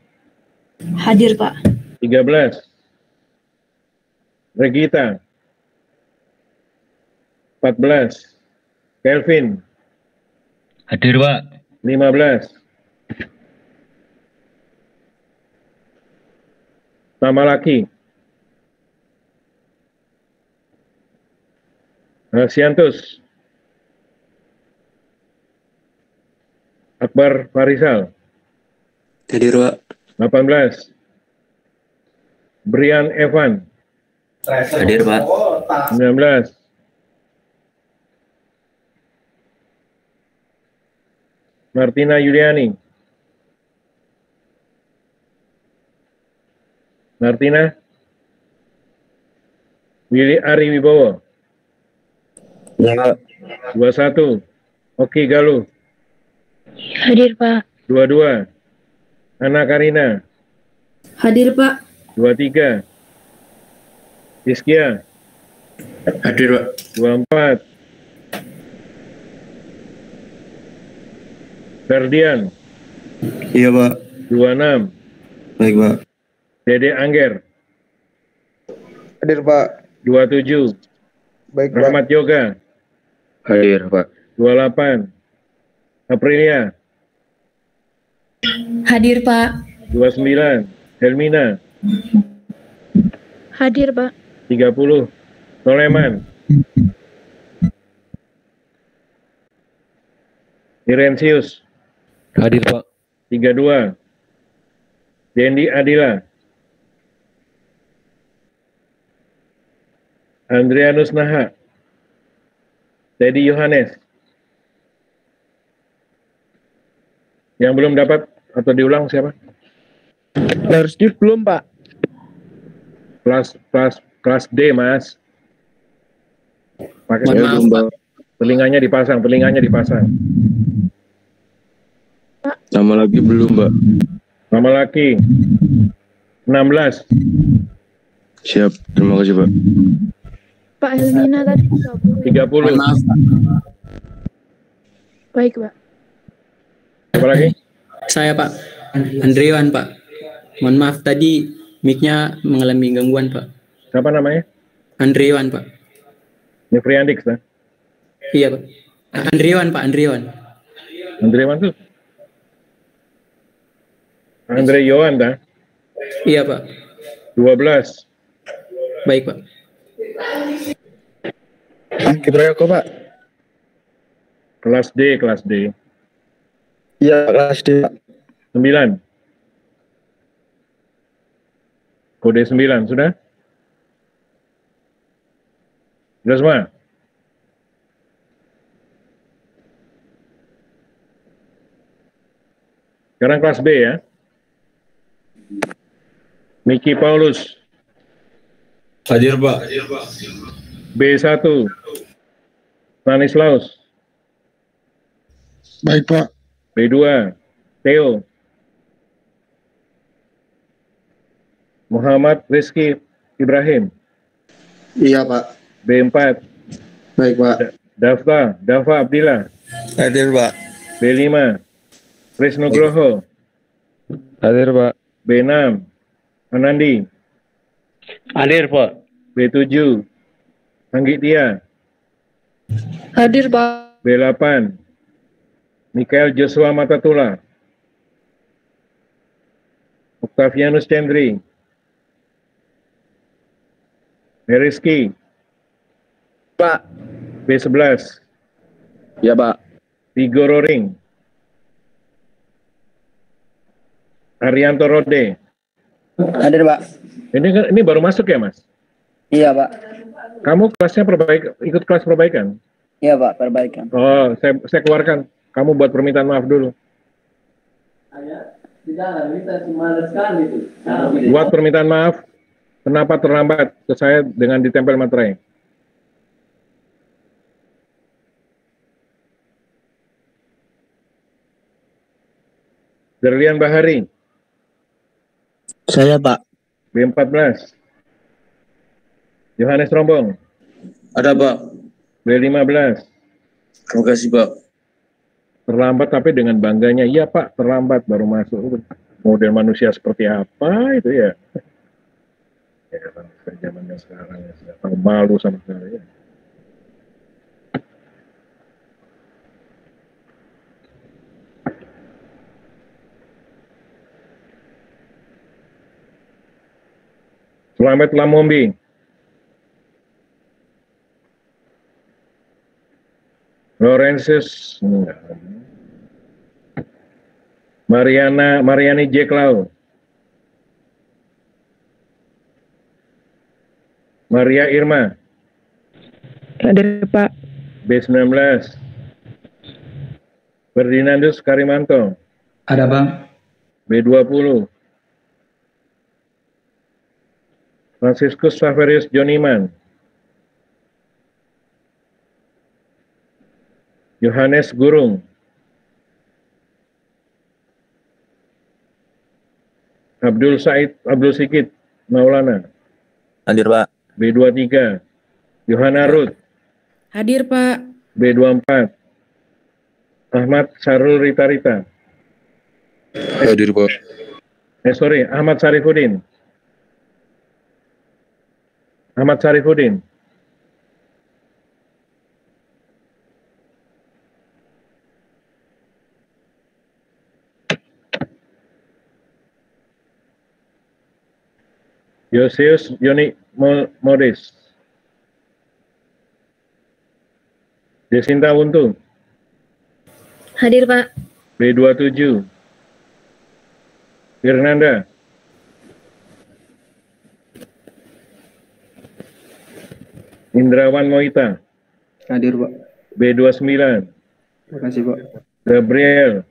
Hadir Pak. 13. Regita. 14. Kelvin. Hadir Pak. 15. Tambah lagi. Siantus. Akbar Farisal. Hadir Pak. 18. Brian Evan. Hadir Pak. 19. Martina Yuliani. Martina. Willy Ari Wibowo. Ya Pak. 21. Oki Galuh. Hadir, Pak. 22. Ana Karina. Hadir Pak. 23. Iskia. Hadir, Pak. 24. Ferdian. Iya Pak. 26. Baik Pak. Dede Angger. Hadir Pak. 27. Baik Pak. Rahmat Yoga. Hadir Pak. 28. Aprilia. Hadir Pak. 29. Helmina. Hadir, Pak. 30. Soleman. Irensius. Hadir Pak. 32. Dendi Adila. Andrianus Naha. Teddy Yohanes. Yang belum dapat atau diulang siapa? Larsdip belum Pak. Kelas D, Mas. Pakai Mohon maaf, Pak. telinganya dipasang. Nama lagi belum Pak. Nama laki 16. Siap. Terima kasih Pak. Pak Helmina tadi 30. 30. Mohon maaf, Pak. Baik, Pak. Apa lagi? Saya Pak, Andriwan Pak. Mohon maaf tadi mic-nya mengalami gangguan Pak. Siapa namanya? Andriwan Pak. Nifriandix, nah. Iya Pak. Andriwan Pak, Andriwan. Andrewan tuh. Andre Yohan, dah. Iya Pak. 12. Baik Pak. Kibrayako Pak. Kelas D. Iya kelas D Pak. 9. Kode 9, sudah? Sudah semua? Sekarang kelas B ya. Miki Paulus. Hadir Pak. B1. Stanislaus. Baik, Pak. B2, Theo. Muhammad Rizky Ibrahim. Iya, Pak. B4, Baik, Pak. Dava Abdillah. Hadir, Pak. B5, Chris Nugroho. Hadir, Pak. B6, Anandi. Hadir, Pak. B7, Anggit Tia. Hadir, Pak. B8, Mikael Joshua Matatula. Octavianus Chandri. Meriski. Pak. B11, Iya, Pak. Vigo Roring. Arianto Rode. Hadir, Pak. Ini baru masuk ya, Mas? Iya, Pak. Kamu kelasnya ikut kelas perbaikan? Iya, Pak, perbaikan. Oh, saya keluarkan. Kamu buat permintaan maaf dulu. Buat permintaan maaf. Kenapa terlambat ke saya dengan ditempel materai? Berlian Bahari. Saya, Pak. B14. Yohanes Rombong. Ada, Pak. B15. Terima kasih, Pak. Terlambat tapi dengan bangganya. Iya, Pak, terlambat baru masuk. Model manusia seperti apa itu ya? Ya, zamannya sekarang ya, sudah tahu malu sama sekali. Ya. Selamat Lamombi. Lorenzus Mariani Jeklau. Maria Irma. Hadir, Pak. B19. Ferdinandus Karimanto. Ada, Bang. B20. Franciscus Saverius Joniman. Yohanes Gurung. Abdul Sigit Maulana. Hadir, Pak. B23. Yohana Ruth. Hadir, Pak. B24. Ahmad Sarul Rita. Hadir, Pak. Ahmad Sarifudin. Yoseus Yoni Modis. Desinta Untung. Hadir, Pak. B27. Fernanda. Indrawan Moita. Hadir, Pak. B29. Terima kasih, Pak. Gabriel.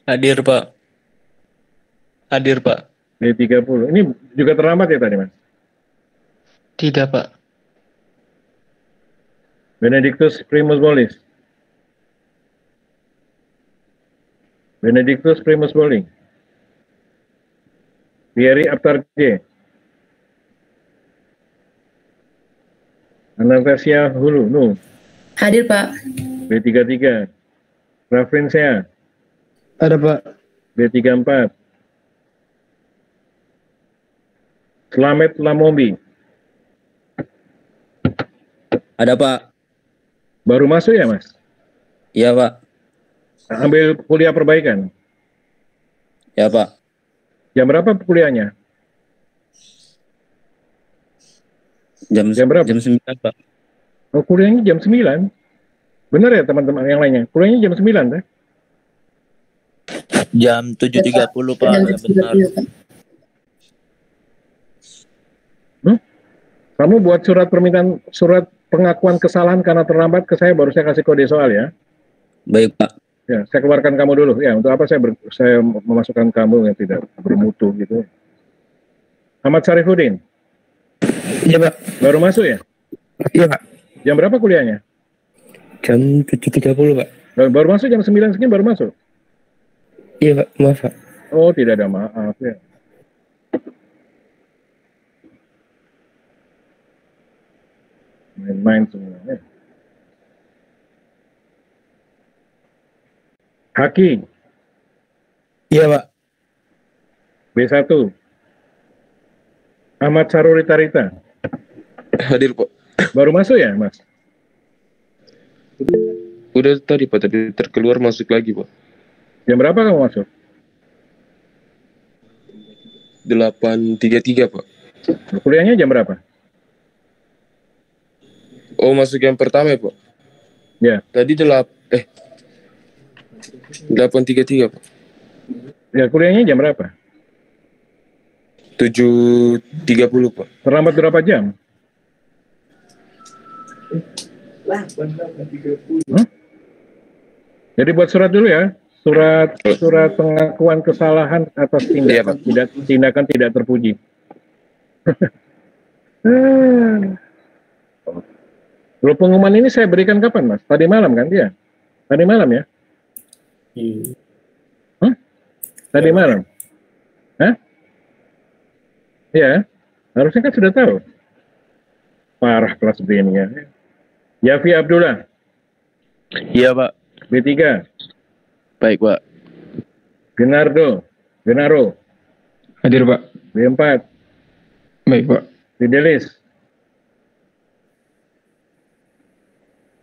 Hadir, Pak. Hadir, Pak. B30. Ini juga terlambat ya tadi, Mas? Tidak, Pak. Benedictus Primus Bolis. Thierry Aptarje. Anastasia Hulu. Hadir, Pak. B33. Rafrin Sea. Ada, Pak. B34. Slamet Lamombi. Ada, Pak. Baru masuk ya, Mas? Iya, Pak. Ambil kuliah perbaikan. Ya, Pak. Jam berapa kuliahnya? Jam berapa? Jam 9, Pak. Oh, kuliahnya jam 9. Benar ya teman-teman yang lainnya? Kuliahnya jam 9, ya? Jam 7.30, Pak. Ya, benar. Kamu buat surat pengakuan kesalahan karena terlambat ke saya, baru saya kasih kode soal ya. Baik, Pak. Ya, saya keluarkan kamu dulu. Ya, untuk apa saya memasukkan kamu yang tidak bermutu gitu. Ahmad Sarifudin. Iya, Pak. Baru masuk ya? Iya, Pak. Jam berapa kuliahnya? Jam 7.30, Pak. Baru masuk jam 9 segini baru masuk? Iya Pak, maaf Pak. Oh, tidak ada maaf ya. Main-main semuanya. Haki. Iya Pak. B1. Ahmad Saruri Tarita. Hadir, Pak. Baru masuk ya, Mas? Udah tadi, Pak, tapi terkeluar masuk lagi, Pak. Jam berapa kamu masuk? 8.33, Pak. Kuliahnya jam berapa? Oh, masuk yang pertama ya, Pak? Ya. Tadi 8.33, Pak. Ya, kuliahnya jam berapa? 7.30, Pak. Terlambat berapa jam? Jadi buat surat dulu ya. Surat pengakuan kesalahan atas tindakan tidak terpuji. Kalau pengumuman ini saya berikan kapan, Mas? Tadi malam kan dia? Tadi malam ya? Tadi malam? Hah? Iya, harusnya kan sudah tahu. Parah kelas B ini ya. Yafi Abdullah. Iya, Pak. B3. Baik, Pak. Genaro. Hadir Pak. B4. Baik Pak. Fidelis.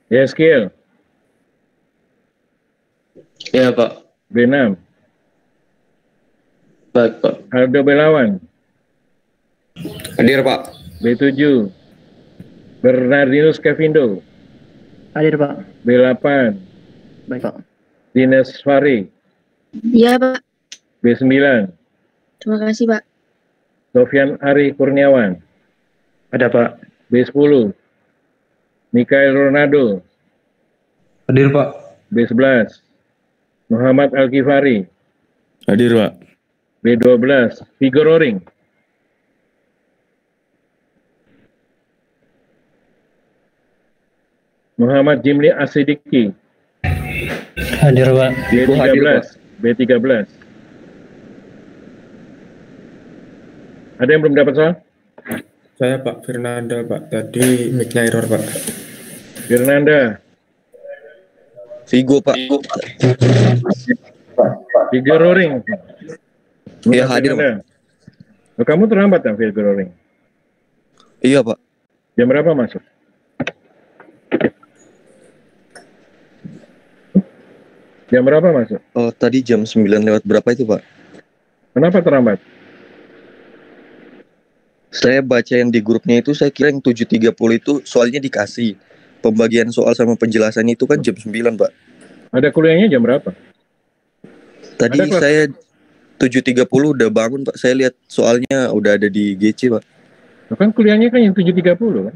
Yeskiel. Iya, Pak. B6. Baik, Pak. Aldo Belawan. Hadir, Pak. B7. Bernardinus Kevindo. Hadir Pak. B8. Baik Pak. Dines Fari. Iya, Pak. B9. Terima kasih, Pak. Sofyan Ari Kurniawan. Ada Pak. B10. Mikael Ronaldo. Hadir Pak. B11. Muhammad Al-Kifari. Hadir, Pak. B12. Vigo Roring. Muhammad Jimli Asidiki. Hadir Pak. B13. B13. Ada yang belum dapat soal? Saya, Pak Fernanda, Pak. Tadi mic-nya error, Pak. Fernanda. Vigo, Pak. Vigo Roring. Iya, hadir, Pak. Oh, kamu terlambat ya, Vigo Roring? Iya, Pak. Jam berapa masuk? Jam berapa masuk? Oh, tadi jam 9 lewat berapa itu, Pak? Kenapa terlambat? Saya baca yang di grupnya itu, saya kira yang 7.30 itu soalnya dikasih. Pembagian soal sama penjelasannya itu kan jam 9, Pak. Ada kuliahnya jam berapa? Tadi saya 7.30 udah bangun, Pak. Saya lihat soalnya udah ada di GC, Pak. Kan kuliahnya kan yang 7.30 kan?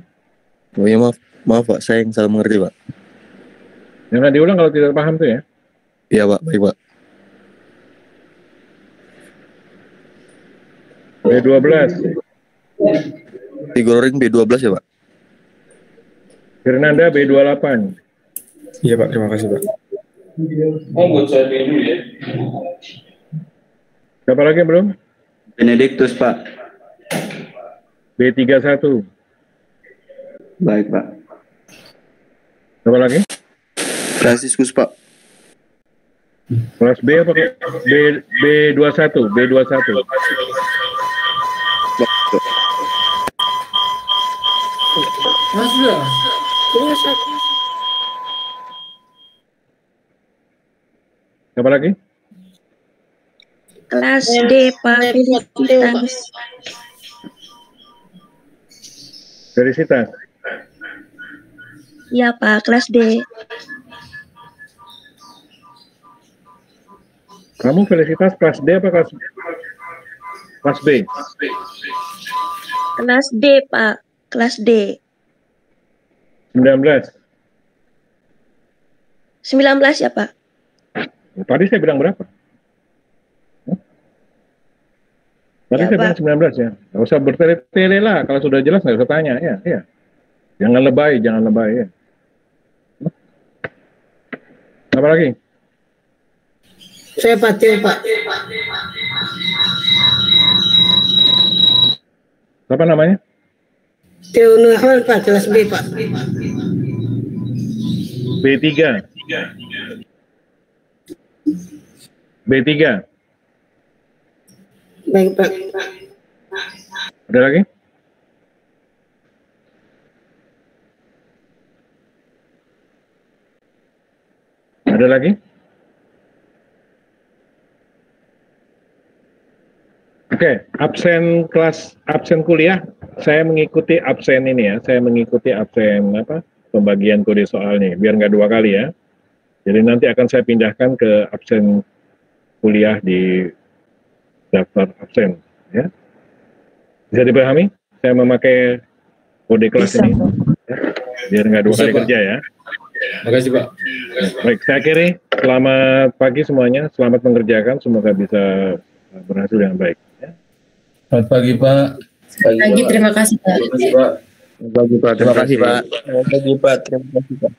Oh ya, maaf Pak. Saya yang salah mengerti, Pak. Jangan diulang kalau tidak paham tuh ya. Iya, Pak. Baik, Pak. B12. Vigo Roring B12 ya, Pak? Fernanda B28. Iya, Pak. Terima kasih, Pak. Buat saya dulu ya. Siapa lagi yang belum? Benediktus, Pak. B31. Baik, Pak. Siapa lagi? Franciscus, Pak. Kelas B apa? B21. B21. Siapa lagi? Kelas D, Pak. Felicitas. Felicitas. Iya, Pak. Kelas D. Kamu Felicitas kelas D apa kelas B? Kelas D, Pak. Kelas D. 19. 19 ya, Pak? Tadi saya bilang berapa? Tadi Ya, saya Pak. bilang 19 ya. Nggak usah bertele-tele lah. Kalau sudah jelas nggak usah tanya. Ya, ya. Jangan lebay ya. Apa lagi? Saya Pak, Teo Pak. Apa namanya? Teo Nurul Pak, kelas B Pak. B3. B3. Baik Pak. Ada lagi? Ada lagi? Oke, absen kuliah, saya mengikuti absen ini ya, saya mengikuti absen pembagian kode soalnya, biar nggak 2 kali ya. Jadi nanti akan saya pindahkan ke absen kuliah di daftar absen, ya. Bisa dipahami? Saya memakai kode kelas ini, ya, biar nggak 2 kali kerja ya. Makasih Pak. Baik, saya akhiri. Selamat pagi semuanya, selamat mengerjakan, semoga bisa berhasil dengan baik. Selamat pagi Pak. Pagi, terima kasih Pak. Terima kasih Pak. Terima kasih Pak. Terima kasih Pak.